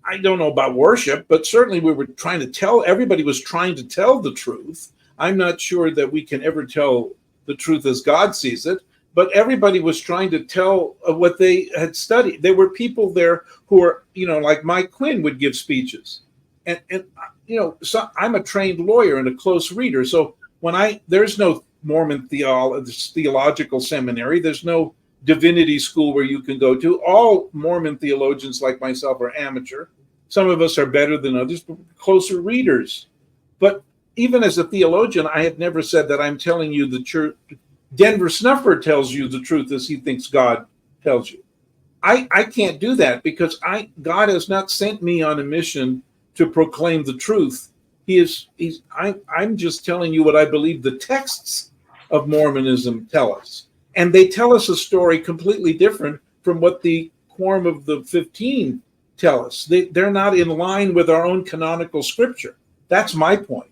I don't know about worship, but certainly everybody was trying to tell the truth. I'm not sure that we can ever tell the truth as God sees it, but everybody was trying to tell what they had studied. There were people there who were, like Mike Quinn would give speeches. And so I'm a trained lawyer and a close reader. So there's no Mormon theological seminary. There's no divinity school where you can go to. All Mormon theologians like myself are amateur. Some of us are better than others, but closer readers. But even as a theologian, I have never said that I'm telling you the truth. Denver Snuffer tells you the truth as he thinks God tells you. I can't do that because God has not sent me on a mission to proclaim the truth. I'm just telling you what I believe the texts of Mormonism tell us. And they tell us a story completely different from what the Quorum of the 15 tell us. They're not in line with our own canonical scripture. That's my point.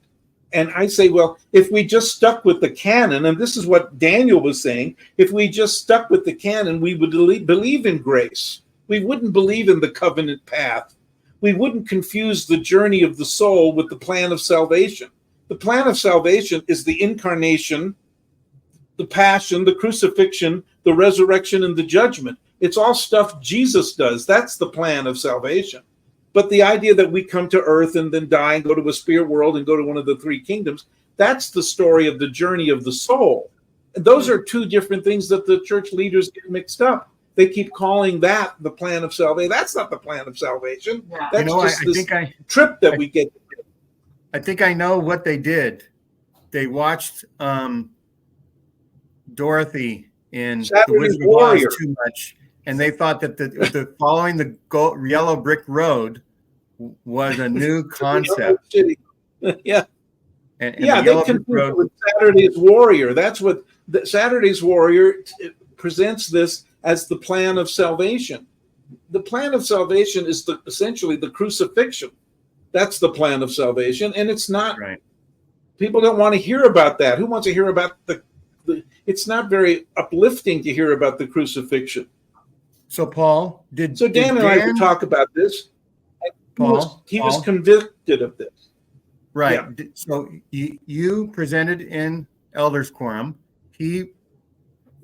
And I say, well, if we just stuck with the canon, and this is what Daniel was saying, if we just stuck with the canon, we would believe in grace. We wouldn't believe in the covenant path. We wouldn't confuse the journey of the soul with the plan of salvation. The plan of salvation is the incarnation, the passion, the crucifixion, the resurrection, and the judgment. It's all stuff Jesus does. That's the plan of salvation. But the idea that we come to earth and then die and go to a spirit world and go to one of the three kingdoms, that's the story of the journey of the soul. And those are two different things that the church leaders get mixed up. They keep calling that the plan of salvation. That's not the plan of salvation. Yeah. That's just this trip that we get. I think I know what they did. They watched Dorothy in The Wizard of Oz too much, and they thought that the following the yellow brick road was a new concept. Yeah. And they confused it with Saturday's Warrior. That's what Saturday's Warrior presents this as the plan of salvation. The plan of salvation is essentially the crucifixion. That's the plan of salvation, and it's not. Right. People don't want to hear about that. Who wants to hear about the? It's not very uplifting to hear about the crucifixion. So Paul, Dan and I could talk about this. He was convicted of this. Right. Yeah. So you presented in elders quorum. He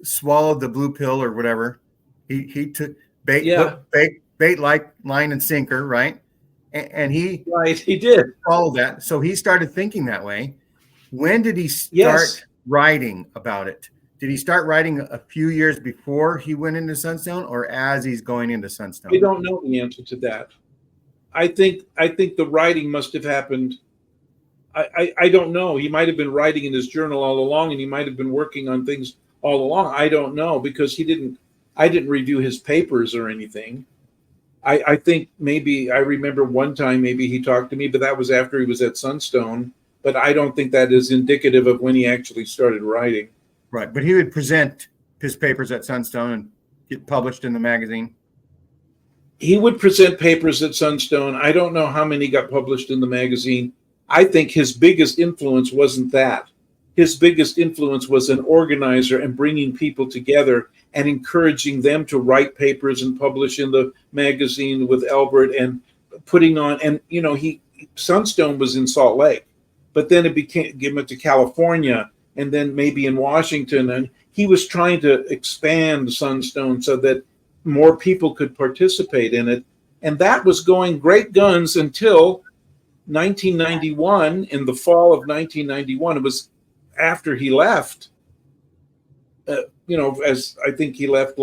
swallowed the blue pill or whatever. He took bait like line and sinker, right? And he did follow that. So he started thinking that way. When did he start writing about it? Did he start writing a few years before he went into Sunstone, or as he's going into Sunstone? We don't know the answer to that. I think the writing must have happened. I don't know. He might have been writing in his journal all along, and he might have been working on things all along. I don't know, because I didn't review his papers or anything. I think maybe I remember one time maybe he talked to me, but that was after he was at Sunstone. But I don't think that is indicative of when he actually started writing. Right, but he would present his papers at Sunstone and get published in the magazine. He would present papers at Sunstone. I don't know how many got published in the magazine. I think his biggest influence wasn't that. His biggest influence was an organizer and bringing people together and encouraging them to write papers and publish in the magazine with Albert and putting on. And, Sunstone was in Salt Lake, but then it went to California and then maybe in Washington. And he was trying to expand Sunstone so that more people could participate in it. And that was going great guns until 1991. In the fall of 1991, it was after he left, as I think he left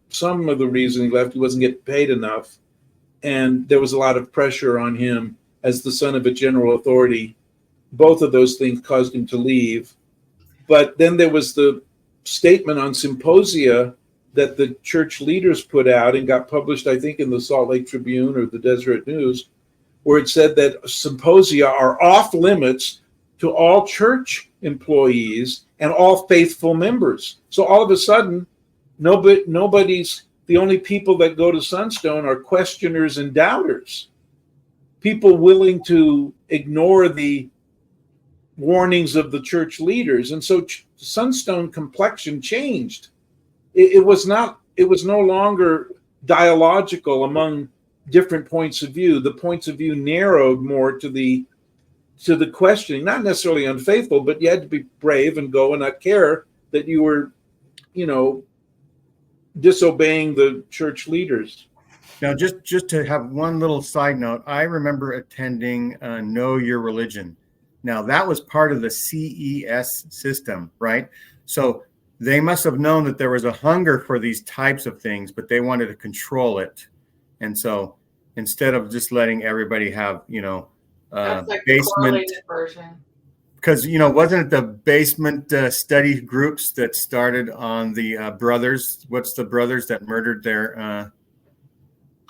some of the reason he left, he wasn't getting paid enough. And there was a lot of pressure on him as the son of a general authority. Both of those things caused him to leave. But then there was the statement on symposia that the church leaders put out and got published, I think, in the Salt Lake Tribune or the Deseret News, where it said that symposia are off limits to all church employees and all faithful members. So all of a sudden, nobody's, the only people that go to Sunstone are questioners and doubters, people willing to ignore the warnings of the church leaders. And so Sunstone complexion changed. It was no longer dialogical among different points of view. The points of view narrowed more to the questioning, not necessarily unfaithful, but you had to be brave and go and not care that you were, disobeying the church leaders. Now, just to have one little side note, I remember attending Know Your Religion. Now, that was part of the CES system, right? So they must have known that there was a hunger for these types of things, but they wanted to control it. And so instead of just letting everybody have, that's like basement the version. Because, wasn't it the basement study groups that started on the brothers? What's the brothers that murdered their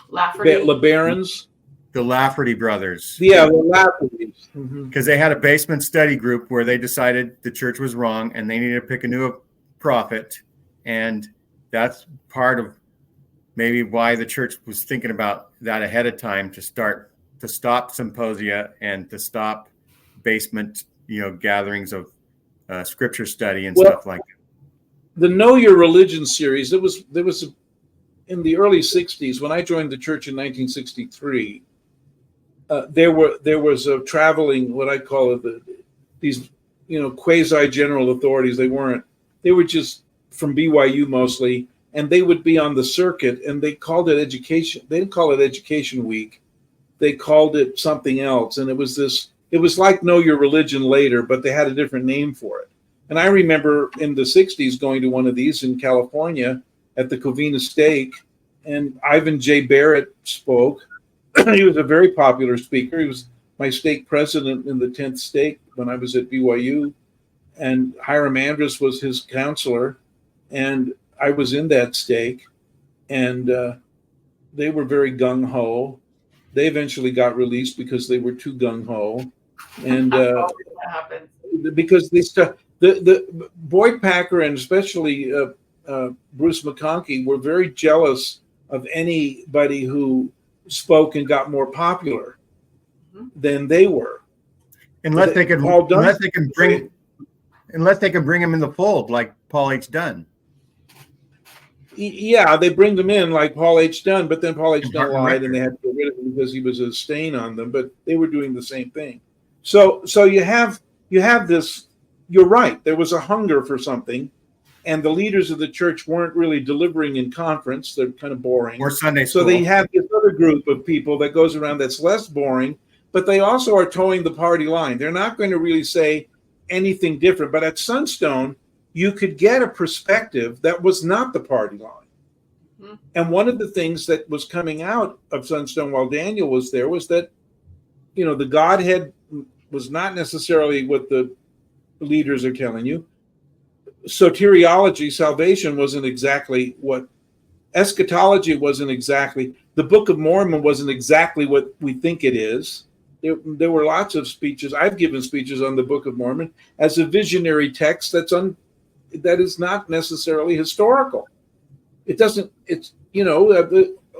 Lafferty? LeBarons? The Lafferty brothers. Yeah, the Laffertys. Because they had a basement study group where they decided the church was wrong and they needed to pick a new prophet. And that's part of maybe why the church was thinking about that ahead of time to stop symposia and to stop basement, gatherings of scripture study and stuff like that. The Know Your Religion series, there was in the early 60s, when I joined the church in 1963, there was a traveling, what I call it, these quasi general authorities. They weren't They were just from BYU mostly, and they would be on the circuit, and they called it education. They didn't call it Education Week. They called it something else, and it was like Know Your Religion Later, but they had a different name for it. And I remember in the 60s going to one of these in California at the Covina Stake, and Ivan J. Barrett spoke. He was a very popular speaker. He was my stake president in the 10th stake when I was at BYU, and Hiram Andrus was his counselor, and I was in that stake, and they were very gung-ho. They eventually got released because they were too gung-ho, and because the Boyd Packer and especially Bruce McConkie were very jealous of anybody who spoke and got more popular than they were. Unless they can bring him in the fold like Paul H. Dunn. Yeah, they bring them in like Paul H. Dunn, but then Paul H. Dunn lied and they had to get rid of him because he was a stain on them, but they were doing the same thing. So you have this, you're right, there was a hunger for something, and the leaders of the church weren't really delivering in conference. They're kind of boring. Or Sunday school. So they have this other group of people that goes around that's less boring, but they also are towing the party line. They're not going to really say anything different. But at Sunstone, you could get a perspective that was not the party line. Mm-hmm. And one of the things that was coming out of Sunstone while Daniel was there was that, the Godhead was not necessarily what the leaders are telling you. Soteriology, salvation, wasn't exactly what, eschatology wasn't exactly, the Book of Mormon wasn't exactly what we think it is. There were lots of speeches. I've given speeches on the Book of Mormon as a visionary text that is not necessarily historical. It doesn't,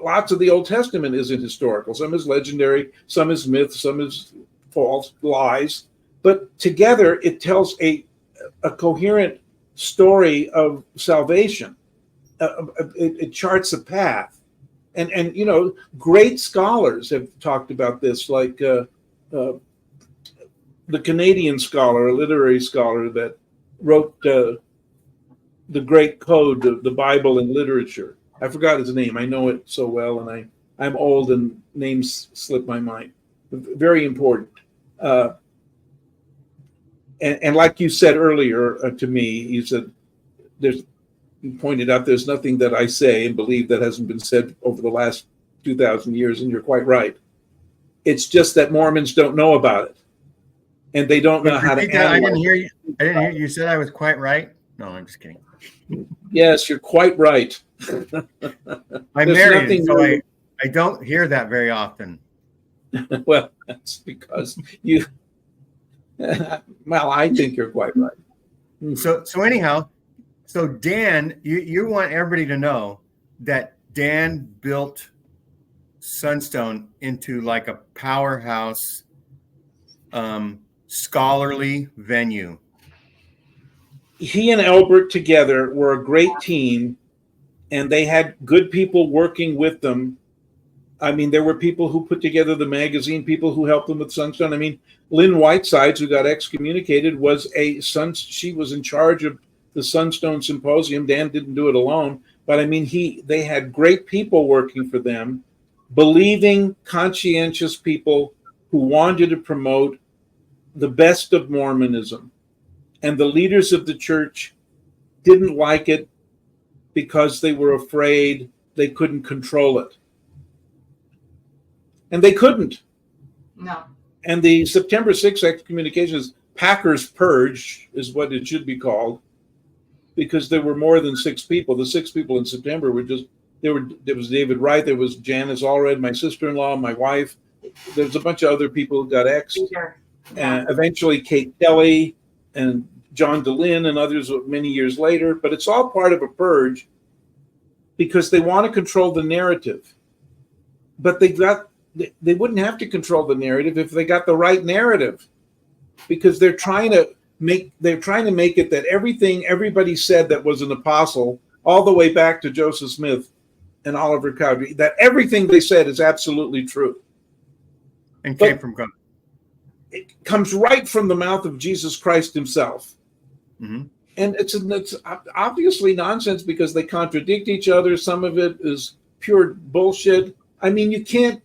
lots of the Old Testament isn't historical. Some is legendary, some is myth, some is false, lies. But together it tells a coherent story of salvation. It charts a path. And great scholars have talked about this, like the Canadian scholar, a literary scholar that wrote the Great Code of the Bible and Literature. I forgot his name. I know it so well, and I'm old and names slip my mind. Very important. And like you said earlier to me, you said you pointed out there's nothing that I say and believe that hasn't been said over the last 2,000 years, and you're quite right. It's just that Mormons don't know about it, and they don't know how to analyze. I didn't hear you. I didn't hear you said I was quite right. No, I'm just kidding. Yes, you're quite right. I'm married, so I don't hear that very often. Well, that's because you. Well, I think you're quite right. So anyhow. So Dan, you want everybody to know that Dan built Sunstone into like a powerhouse scholarly venue. He and Albert together were a great team, and they had good people working with them. I mean, there were people who put together the magazine, people who helped them with Sunstone. I mean, Lynn Whitesides, who got excommunicated, she was in charge of the Sunstone Symposium. Dan didn't do it alone, but I mean, they had great people working for them, believing, conscientious people who wanted to promote the best of Mormonism. And the leaders of the church didn't like it because they were afraid they couldn't control it. And they couldn't. No. And the September 6th excommunications, Packer's Purge is what it should be called, because there were more than 6 people. The 6 people in September there was David Wright, there was Janice Allred, my sister-in-law, my wife. There's a bunch of other people who got X'd. Sure. And eventually Kate Kelly and John DeLynn and others many years later. But it's all part of a purge because they want to control the narrative. But they wouldn't have to control the narrative if they got the right narrative, because they're trying to make it that everything everybody said that was an apostle, all the way back to Joseph Smith and Oliver Cowdery, that everything they said is absolutely true. And came from God. It comes right from the mouth of Jesus Christ himself. Mm-hmm. And it's obviously nonsense because they contradict each other. Some of it is pure bullshit. I mean, you can't,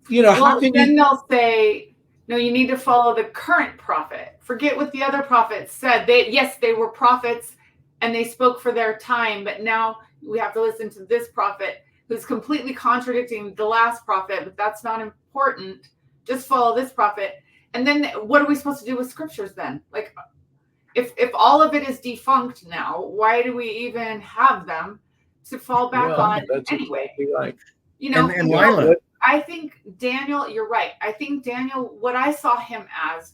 how can then you? they'll say, no, you need to follow the current prophet. Forget what the other prophets said. They were prophets and they spoke for their time, but now we have to listen to this prophet who's completely contradicting the last prophet, but that's not important. Just follow this prophet. And then what are we supposed to do with scriptures then? Like, if all of it is defunct now, why do we even have them to fall back on anyway? Exactly right. And Lila, I think Daniel, you're right. I think Daniel, what I saw him as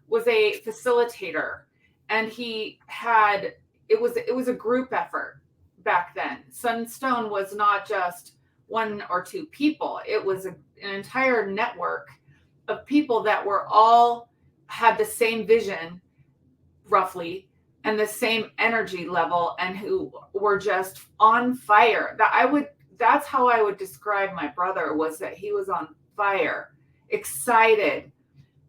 was a facilitator, and it was a group effort back then. Sunstone was not just one or two people. It was an entire network of people that were all had the same vision, roughly, and the same energy level, and who were just on fire. That's how I would describe my brother, was that he was on fire, excited,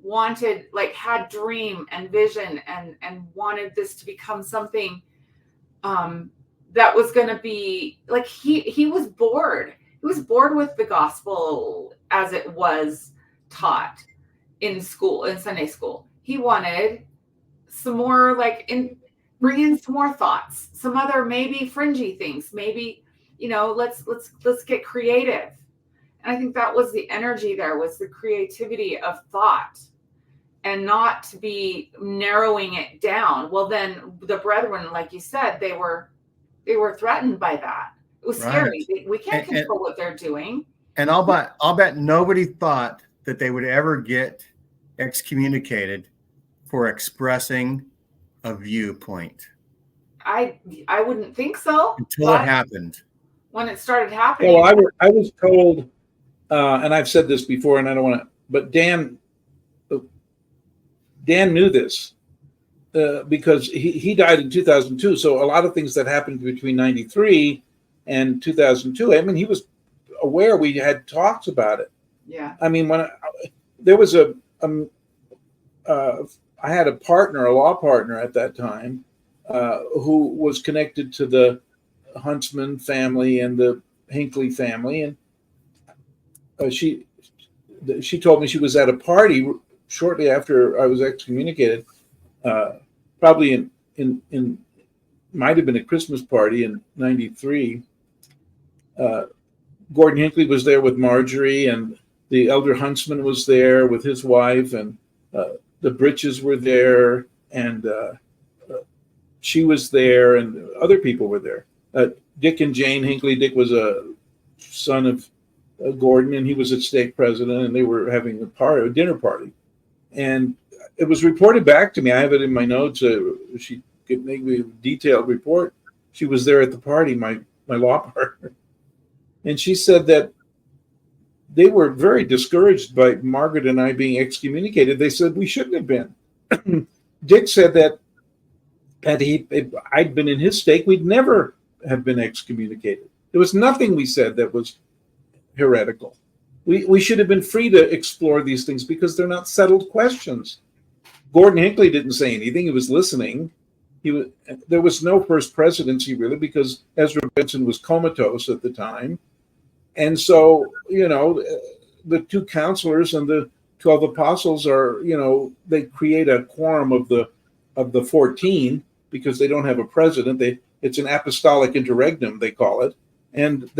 wanted, like, had dream and vision, and wanted this to become something that was going to be like, he was bored. He was bored with the gospel as it was taught in school, in Sunday school. He wanted some more, bring in some more thoughts, some other maybe fringy things, maybe, let's get creative. And I think that was the energy there, was the creativity of thought, and not to be narrowing it down. Well, then the brethren, like you said, they were threatened by that. It was scary. We can't control what they're doing. And I'll bet nobody thought that they would ever get excommunicated for expressing a viewpoint. I wouldn't think so. Until it happened. When it started happening. Well, I was told, and I've said this before, and I don't want to, but Dan knew this because he died in 2002. So a lot of things that happened between 93 and 2002, I mean, he was aware. We had talks about it. Yeah. I mean, there was I had a law partner at that time, who was connected to the Huntsman family and the Hinckley family, and she told me she was at a party shortly after I was excommunicated, probably in might have been a Christmas party in '93. Gordon Hinckley was there with Marjorie, and the elder Huntsman was there with his wife, and the Britches were there, and she was there, and other people were there. Dick and Jane Hinckley. Dick was a son of Gordon, and he was a stake president, and they were having a dinner party. And it was reported back to me. I have it in my notes. She could make me a detailed report. She was there at the party, my law partner. And she said that they were very discouraged by Margaret and I being excommunicated. They said we shouldn't have been. Dick said that if I'd been in his stake, we'd never have been excommunicated. There was nothing we said that was heretical. We should have been free to explore these things because they're not settled questions. Gordon Hinckley didn't say anything. He was listening. There was no first presidency really because Ezra Benson was comatose at the time. And so, the two counselors and the 12 apostles are, they create a quorum of the 14 because they don't have a president. It's an apostolic interregnum, they call it. And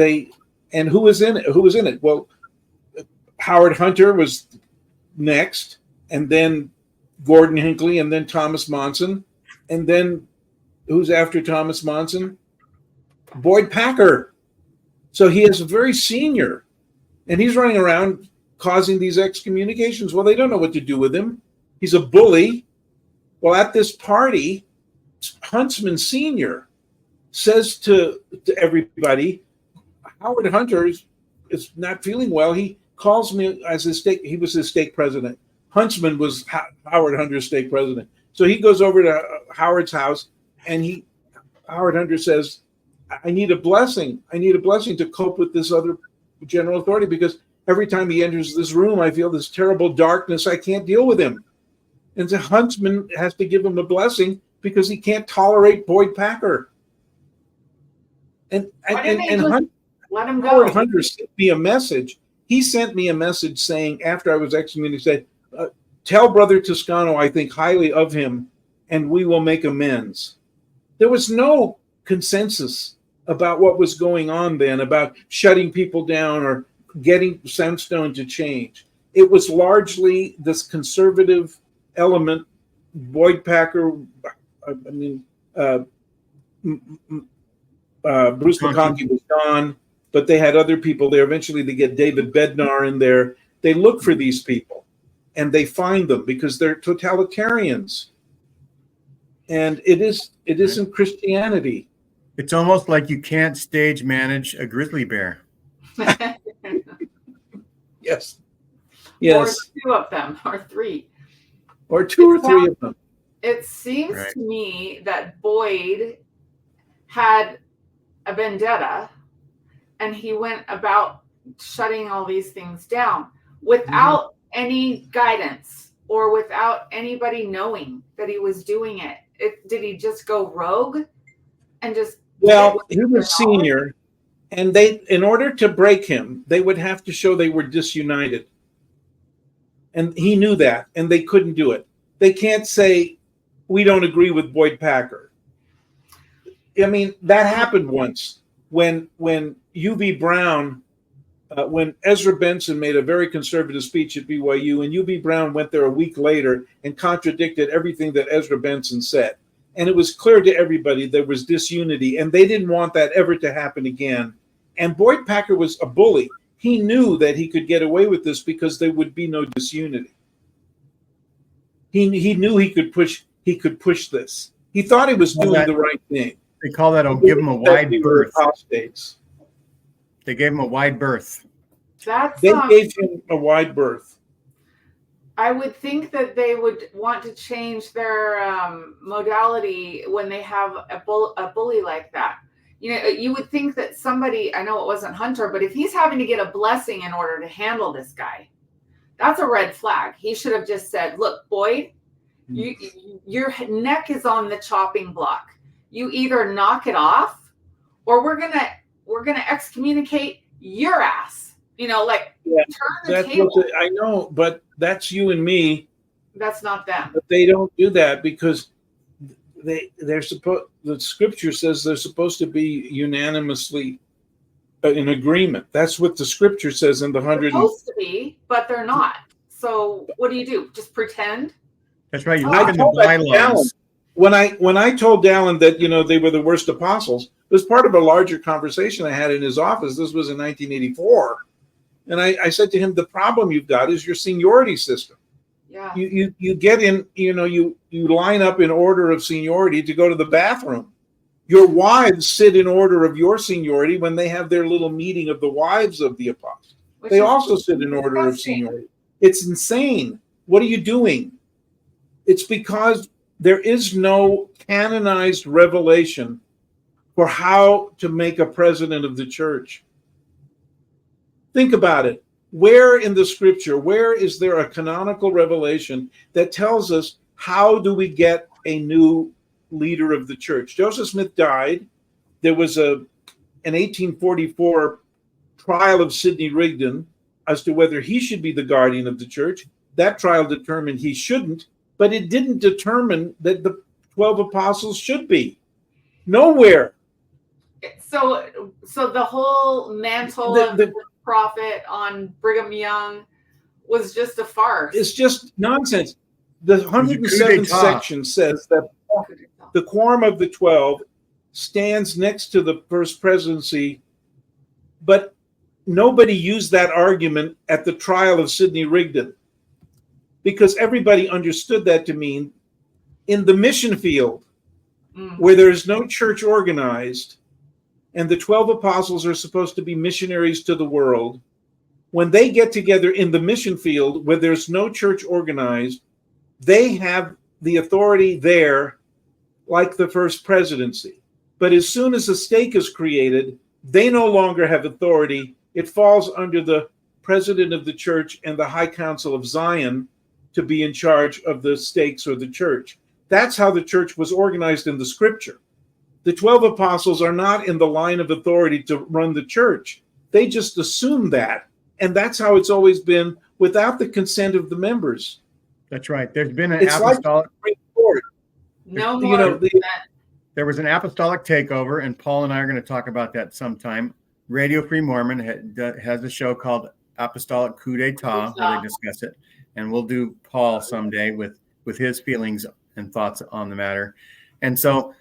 who was in it? Who was in it? Well, Howard Hunter was next, and then Gordon Hinckley, and then Thomas Monson, and then who's after Thomas Monson? Boyd Packer. So he is very senior, and he's running around causing these excommunications. Well, they don't know what to do with him. He's a bully. Well, at this party, Huntsman Sr. says to everybody, Howard Hunter is not feeling well. He calls me as his stake. He was his stake president. Huntsman was Howard Hunter's stake president. So he goes over to Howard's house, and Howard Hunter says, I need a blessing. I need a blessing to cope with this other general authority because every time he enters this room, I feel this terrible darkness. I can't deal with him. And the Huntsman has to give him a blessing because he can't tolerate Boyd Packer. And Hunt, let him go? Howard Hunter sent me a message. He sent me a message saying, after I was excommunicated, tell Brother Toscano I think highly of him, and we will make amends. There was no consensus about what was going on then, about shutting people down or getting Sunstone to change. It was largely this conservative element. Boyd Packer, Bruce McConkie was gone, but they had other people there. Eventually they get David Bednar in there. They look for these people and they find them because they're totalitarians. And it isn't Christianity. It's almost like you can't stage manage a grizzly bear. Yes. Or two of them, or three. Or two or three of them. It seems to me that Boyd had a vendetta and he went about shutting all these things down without any guidance or without anybody knowing that he was doing it. Did he just go rogue and just... Well, he was senior, and they, in order to break him, they would have to show they were disunited. And he knew that, and they couldn't do it. They can't say, we don't agree with Boyd Packer. I mean, that happened once when U.B. Brown, when Ezra Benson made a very conservative speech at BYU, and U.B. Brown went there a week later and contradicted everything that Ezra Benson said. And it was clear to everybody there was disunity, and they didn't want that ever to happen again. And Boyd Packer was a bully. He knew that he could get away with this because there would be no disunity. He knew he could push this. He thought he was doing the right thing. They call that give him a wide berth. They gave him a wide berth. They gave him a wide berth. I would think that they would want to change their modality when they have a bully like that. You know, you would think that somebody, I know it wasn't Hunter, but if he's having to get a blessing in order to handle this guy, that's a red flag. He should have just said, look, Boyd, your neck is on the chopping block. You either knock it off or we're gonna excommunicate your ass. You know, like turn the table. I know, but that's you and me. That's not them. But they don't do that because they're supposed. The scripture says they're supposed to be unanimously in agreement. That's what the scripture says in the 100. They're supposed to be, but they're not. So what do? Just pretend? That's right. You live in the bylaws. When I told Dallin that they were the worst apostles, it was part of a larger conversation I had in his office. This was in 1984. And I said to him, the problem you've got is your seniority system. Yeah. You get in, you line up in order of seniority to go to the bathroom. Your wives sit in order of your seniority when they have their little meeting of the wives of the apostles. They also sit in order of seniority. It's insane. What are you doing? It's because there is no canonized revelation for how to make a president of the church. Think about it. Where in the scripture, where is there a canonical revelation that tells us how do we get a new leader of the church? Joseph Smith died. There was an 1844 trial of Sidney Rigdon as to whether he should be the guardian of the church. That trial determined he shouldn't, but it didn't determine that the 12 apostles should be. Nowhere. So the whole mantle of the prophet on Brigham Young was just a farce. It's just nonsense. The 107th section says that the quorum of the 12 stands next to the first presidency, but nobody used that argument at the trial of Sidney Rigdon because everybody understood that to mean in the mission field where there's no church organized and the 12 apostles are supposed to be missionaries to the world, when they get together in the mission field where there's no church organized, they have the authority there like the first presidency. But as soon as a stake is created, they no longer have authority. It falls under the president of the church and the High Council of Zion to be in charge of the stakes or the church. That's how the church was organized in the scripture. The 12 apostles are not in the line of authority to run the church. They just assume that. And that's how it's always been without the consent of the members. That's right. There's been an It's apostolic. like No you more. know, There was an apostolic takeover, and Paul and I are going to talk about that sometime. Radio Free Mormon has a show called Apostolic Coup d'etat where they discuss it, and we'll do Paul someday with his feelings and thoughts on the matter. And so,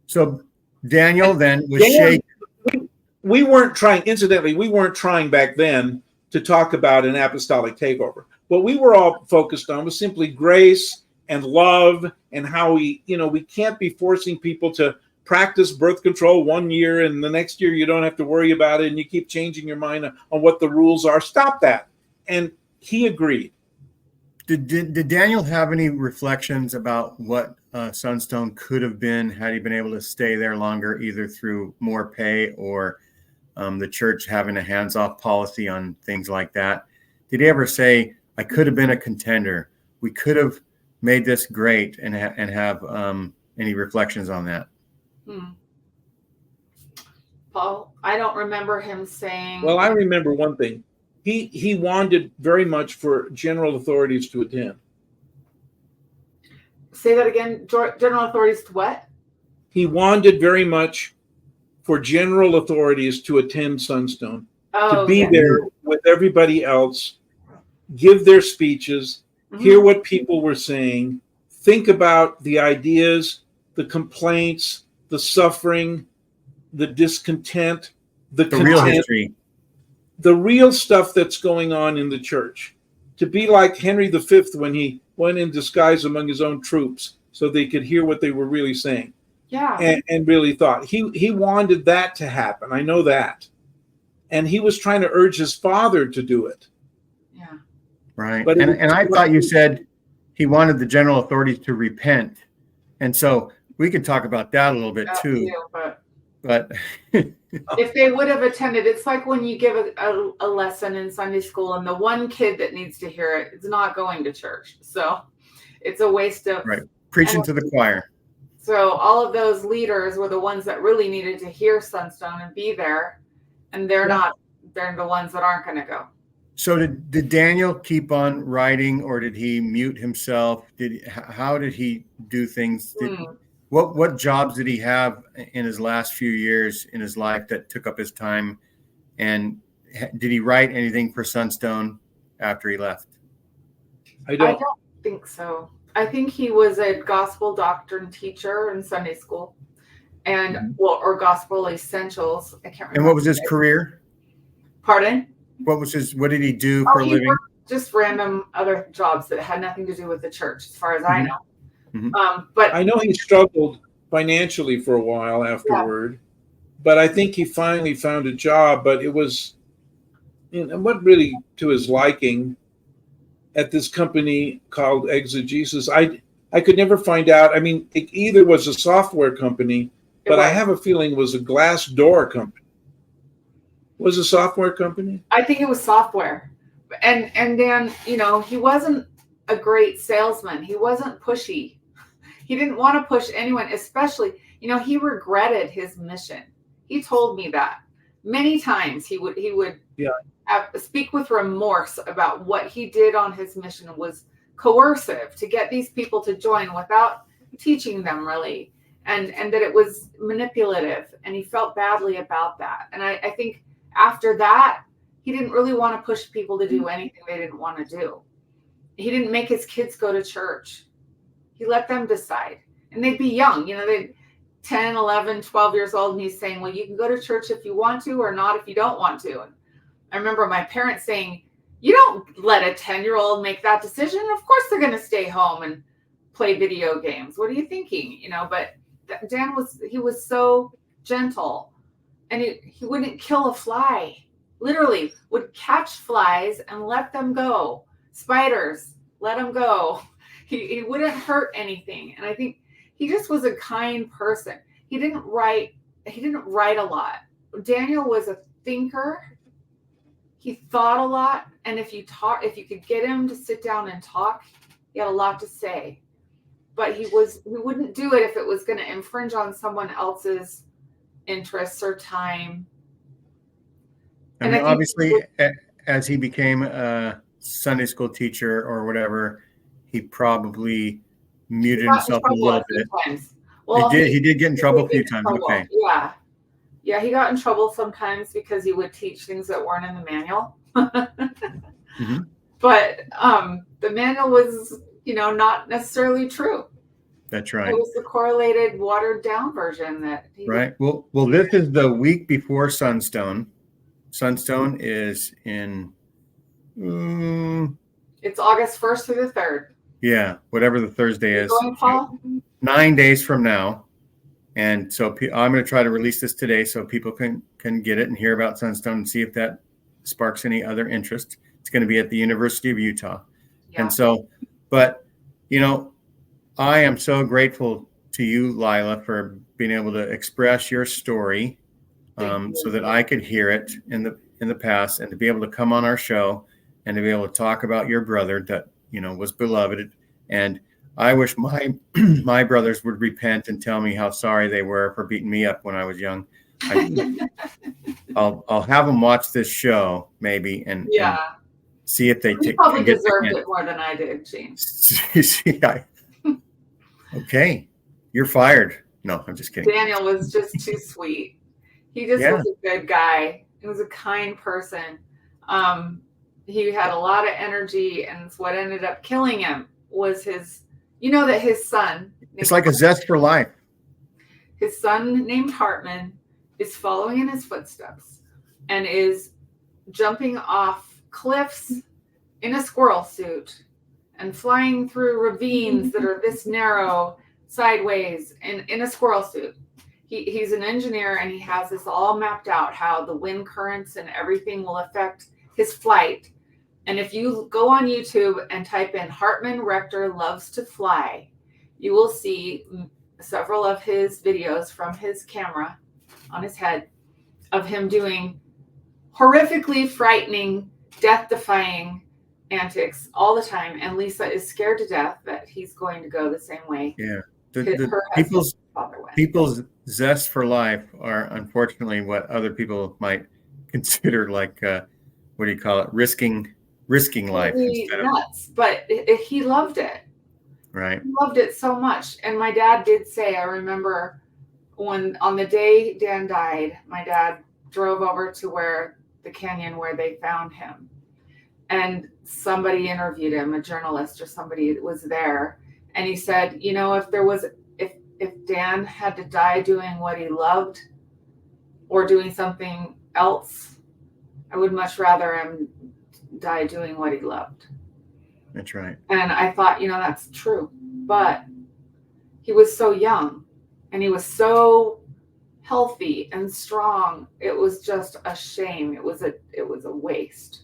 so Daniel then was shaken. We weren't trying. Incidentally, we weren't trying back then to talk about an apostolic takeover. What we were all focused on was simply grace and love, and how we can't be forcing people to practice birth control 1 year and the next year you don't have to worry about it and you keep changing your mind on what the rules are. Stop that. And he agreed. Did Daniel have any reflections about what Sunstone could have been had he been able to stay there longer, either through more pay or the church having a hands-off policy on things like that? Did he ever say, I could have been a contender, we could have made this great, and have any reflections on that? Paul, I don't remember him saying. Well, I remember one thing. He wanted very much for general authorities to attend. Say that again. General authorities to what? He wanted very much for general authorities to attend Sunstone, to be there with everybody else, give their speeches, hear what people were saying, think about the ideas, the complaints, the suffering, the discontent, the real history, the real stuff that's going on in the church. To be like Henry V when he went in disguise among his own troops so they could hear what they were really saying. Yeah. And really thought. He wanted that to happen. I know that. And he was trying to urge his father to do it. Yeah. Right. But and I thought you said he wanted the general authorities to repent. And so we could talk about that a little bit too. But if they would have attended, it's like when you give a lesson in Sunday school and the one kid that needs to hear it is not going to church. So it's a waste of preaching to the choir. So all of those leaders were the ones that really needed to hear Sunstone and be there. And they're the ones that aren't going to go. So did Daniel keep on writing, or did he mute himself? How did he do things? What jobs did he have in his last few years in his life that took up his time? And did he write anything for Sunstone after he left? I don't think so. I think he was a gospel doctrine teacher in Sunday school, and or gospel essentials. I can't remember. And what was his career? Pardon? What did he do for a living? Just random other jobs that had nothing to do with the church, as far as I know. But I know he struggled financially for a while afterward, but I think he finally found a job. But it was, what really to his liking at this company called Exegesis. I could never find out. I mean, it either was a software company, but I have a feeling it was a glass door company. Was a software company? I think it was software. And Dan, he wasn't a great salesman. He wasn't pushy. He didn't want to push anyone, especially, he regretted his mission. He told me that many times. He would speak with remorse about what he did on his mission was coercive to get these people to join without teaching them really, and that it was manipulative, and he felt badly about that. And I think after that, he didn't really want to push people to do anything they didn't want to do. He didn't make his kids go to church. He let them decide. And they'd be young, they'd 10, 11, 12 years old. And he's saying, well, you can go to church if you want to or not if you don't want to. And I remember my parents saying, you don't let a 10-year-old make that decision. Of course they're going to stay home and play video games. What are you thinking? But Dan was so gentle. And he wouldn't kill a fly, literally would catch flies and let them go. Spiders, let them go. He wouldn't hurt anything. And I think he just was a kind person. He didn't write a lot. Daniel was a thinker. he thought a lot, and if you could get him to sit down and talk, he had a lot to say. But he wouldn't do it if it was going to infringe on someone else's interests or time. I mean, obviously, as he became a Sunday school teacher or whatever, he probably muted himself a little bit. Well, he did get in trouble a few times. Okay. Yeah, he got in trouble sometimes because he would teach things that weren't in the manual. Mm-hmm. But the manual was, not necessarily true. That's right. It was the correlated, watered down version that right. Well, this is the week before Sunstone. Sunstone is in it's August 1st through the 3rd. Yeah, whatever the Thursday is. Going, Paul? 9 days from now. And so I'm going to try to release this today so people can get it and hear about Sunstone and see if that sparks any other interest. It's going to be at the University of Utah. Yeah. And so, but, I am so grateful to you, Lila, for being able to express your story so that I could hear it in the past, and to be able to come on our show and to be able to talk about your brother that, was beloved. And I wish my brothers would repent and tell me how sorry they were for beating me up when I was young. I'll have them watch this show maybe and see if they probably deserved it more than I did, Gene. Okay, you're fired. No, I'm just kidding. Daniel was just too sweet. He just was a good guy. He was a kind person. He had a lot of energy, and what ended up killing him was his, that his son. It's like a zest for life. His son named Hartman is following in his footsteps and is jumping off cliffs in a squirrel suit and flying through ravines that are this narrow sideways in a squirrel suit. He's an engineer, and he has this all mapped out, how the wind currents and everything will affect his flight. And if you go on YouTube and type in Hartman Rector Loves to Fly, you will see several of his videos from his camera on his head of him doing horrifically frightening, death-defying antics all the time. And Lisa is scared to death that he's going to go the same way. Yeah. People's zest for life are unfortunately what other people might consider like what do you call it? Risking life. Nuts, but he loved it. Right. He loved it so much. And my dad did say, I remember when on the day Dan died, my dad drove over to where the canyon where they found him, and somebody interviewed him, a journalist or somebody was there, and he said, if Dan had to die doing what he loved or doing something else, I would much rather him die doing what he loved. That's right. And I thought, that's true. But he was so young, and he was so healthy and strong. It was just a shame. It was a waste.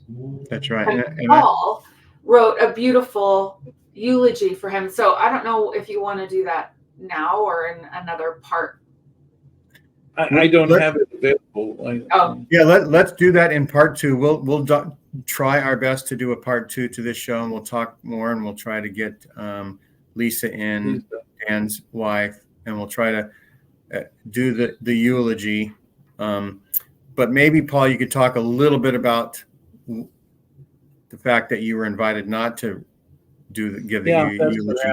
That's right. And Paul wrote a beautiful eulogy for him. So I don't know if you want to do that now or in another part. I don't have it available. Yeah, let's do that in part 2. We'll try our best to do a part 2 to this show, and we'll talk more, and we'll try to get Lisa in, Dan's wife, and we'll try to do the eulogy. But maybe, Paul, you could talk a little bit about the fact that you were invited not to give the eulogy,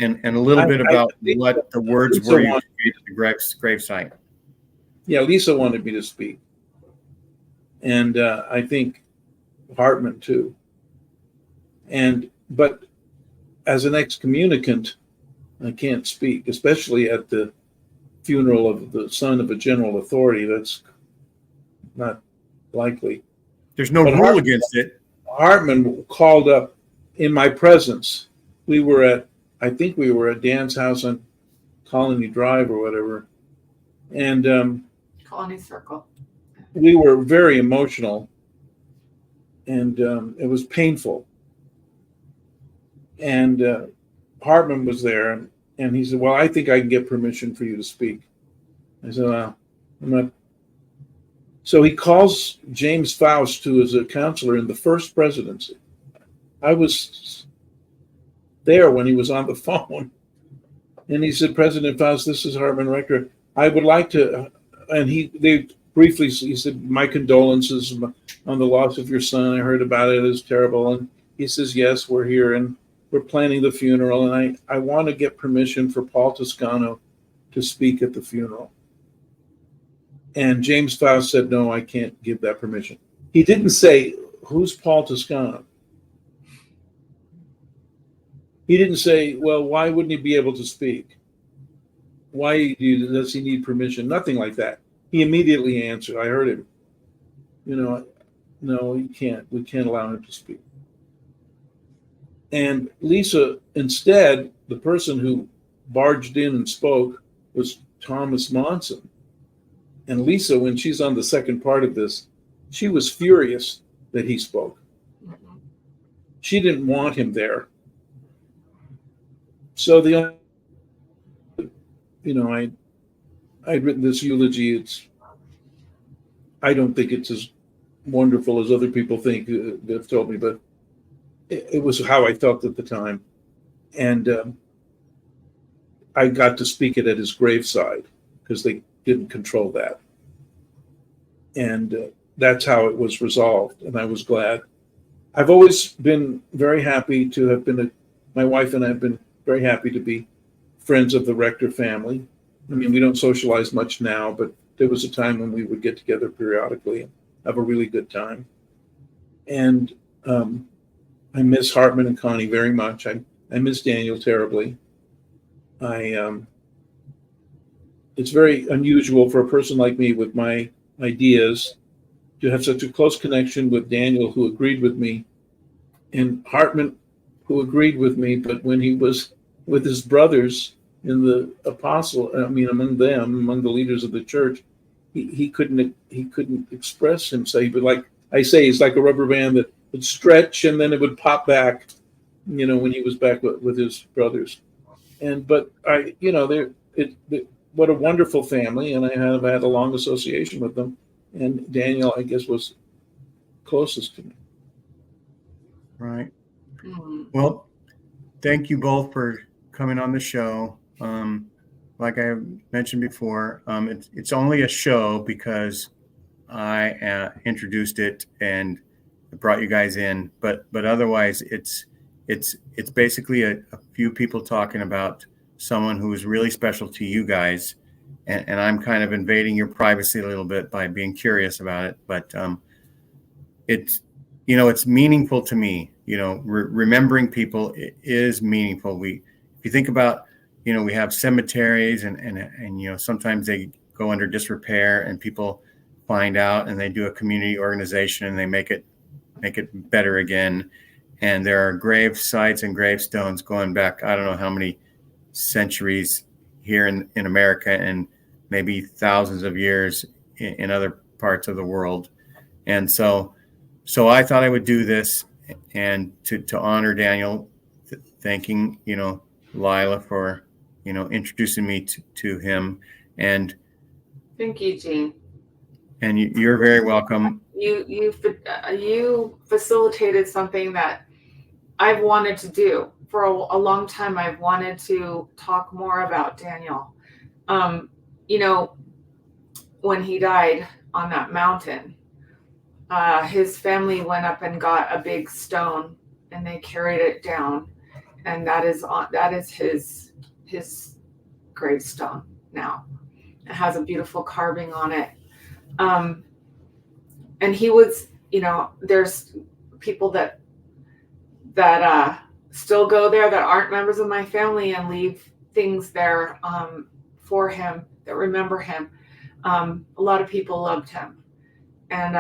and a little bit about what the words were you used at the gravesite. Yeah, Lisa wanted me to speak, and I think Hartman too. But as an excommunicant, I can't speak, especially at the funeral of the son of a general authority. That's not likely. There's no rule against it. Hartman called up in my presence. I think we were at Dan's house on Colony Drive or whatever, and Colony Circle. We were very emotional, and it was painful. And Hartman was there, and he said, "Well, I think I can get permission for you to speak." I said, "Well, I'm not So he calls James Faust, who is a counselor in the first presidency. I was there when he was on the phone. And he said, President Faust, this is Hartman Rector. I would like to, and they briefly, he said, my condolences on the loss of your son. I heard about it. It's terrible. And he says, yes, we're here and we're planning the funeral. And I want to get permission for Paul Toscano to speak at the funeral. And James Faust said, no, I can't give that permission. He didn't say, who's Paul Toscano? He didn't say, well, why wouldn't he be able to speak? Why does he need permission? Nothing like that. He immediately answered. I heard him. No, he can't. We can't allow him to speak. And Lisa, instead, the person who barged in and spoke was Thomas Monson. And Lisa, when she's on the second part of this, she was furious that he spoke. She didn't want him there. So I'd written this eulogy. I don't think it's as wonderful as other people think have told me, but it was how I felt at the time. And I got to speak it at his graveside because they didn't control that. And that's how it was resolved. And I was glad. I've always been very happy to have been my wife and I have been very happy to be friends of the Rector family. I mean, we don't socialize much now, but there was a time when we would get together periodically and have a really good time. And I miss Hartman and Connie very much. I miss Daniel terribly. It's very unusual for a person like me with my ideas to have such a close connection with Daniel, who agreed with me, and Hartman, who agreed with me, but when he was with his brothers in the among the leaders of the church, he couldn't express himself. But like I say, he's like a rubber band that would stretch and then it would pop back, when he was back with his brothers. But what a wonderful family, and I have had a long association with them. And Daniel, I guess, was closest to me. Right. Well, thank you both for coming on the show. Like I mentioned before, it's only a show because I introduced it and brought you guys in. But otherwise, it's basically a few people talking about someone who is really special to you guys. And I'm kind of invading your privacy a little bit by being curious about it. But it's meaningful to me. Remembering people is meaningful. If you think about, we have cemeteries and sometimes they go under disrepair and people find out and they do a community organization and they make it better again. And there are grave sites and gravestones going back, I don't know how many centuries here in America and maybe thousands of years in other parts of the world. And so I thought I would do this and to honor Daniel, thanking, Lila for, introducing me to him. And thank you, Gene. And you're very welcome. You facilitated something that I've wanted to do for a long time. I've wanted to talk more about Daniel. When he died on that mountain, his family went up and got a big stone and they carried it down, and that is his gravestone now. It has a beautiful carving on it. And he was, there's people that still go there that aren't members of my family and leave things there for him that remember him. A lot of people loved him. And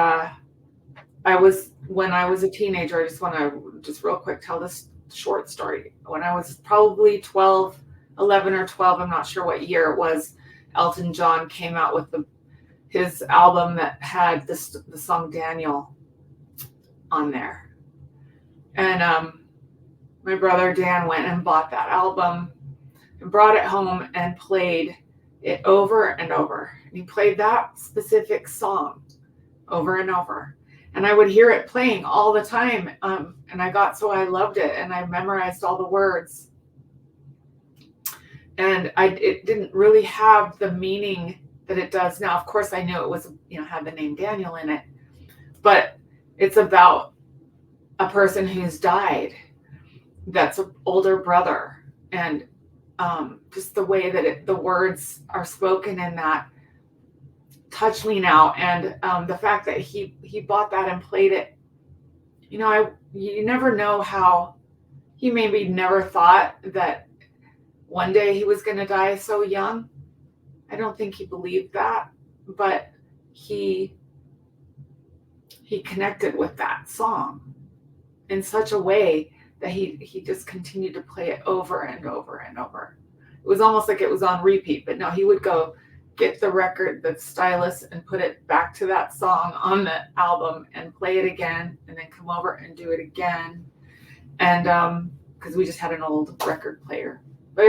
when I was a teenager, I just want to real quick tell this short story. When I was probably 11 or 12, I'm not sure what year it was, Elton John came out with his album that had the song Daniel on there. And my brother Dan went and bought that album and brought it home and played it over and over. And he played that specific song over and over. And I would hear it playing all the time. And I loved it, and I memorized all the words. And it didn't really have the meaning that it does now. Of course, I knew it was, had the name Daniel in it, but it's about a person who's died. That's an older brother, and just the way that the words are spoken in that touch me now. And the fact that he bought that and played it, you never know how he maybe never thought that one day he was going to die so young. I don't think he believed that, but he connected with that song in such a way that he just continued to play it over and over and over. It was almost like it was on repeat, but no, he would go get the record, the stylus, and put it back to that song on the album and play it again, and then come over and do it again. And because we just had an old record player, but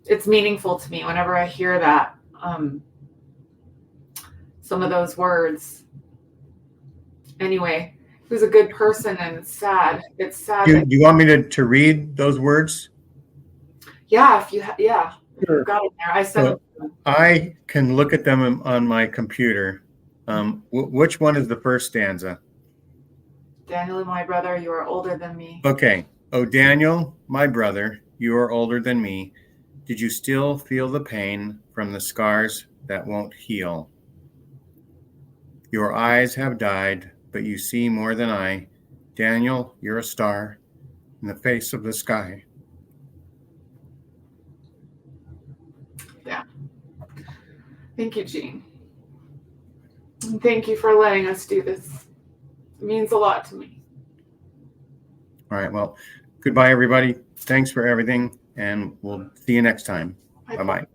it's meaningful to me whenever I hear that, some of those words. Anyway, he was a good person, and it's sad. It's sad. Do you want me to read those words? Yeah, if you've got it there. I said I can look at them on my computer. Which one is the first stanza? Daniel, my brother, you are older than me. Okay. Oh, Daniel, my brother, you are older than me. Did you still feel the pain from the scars that won't heal? Your eyes have died, but you see more than I. Daniel, you're a star in the face of the sky. Yeah. Thank you, Jean. And thank you for letting us do this. It means a lot to me. All right. Well, goodbye, everybody. Thanks for everything, and we'll see you next time. Bye-bye.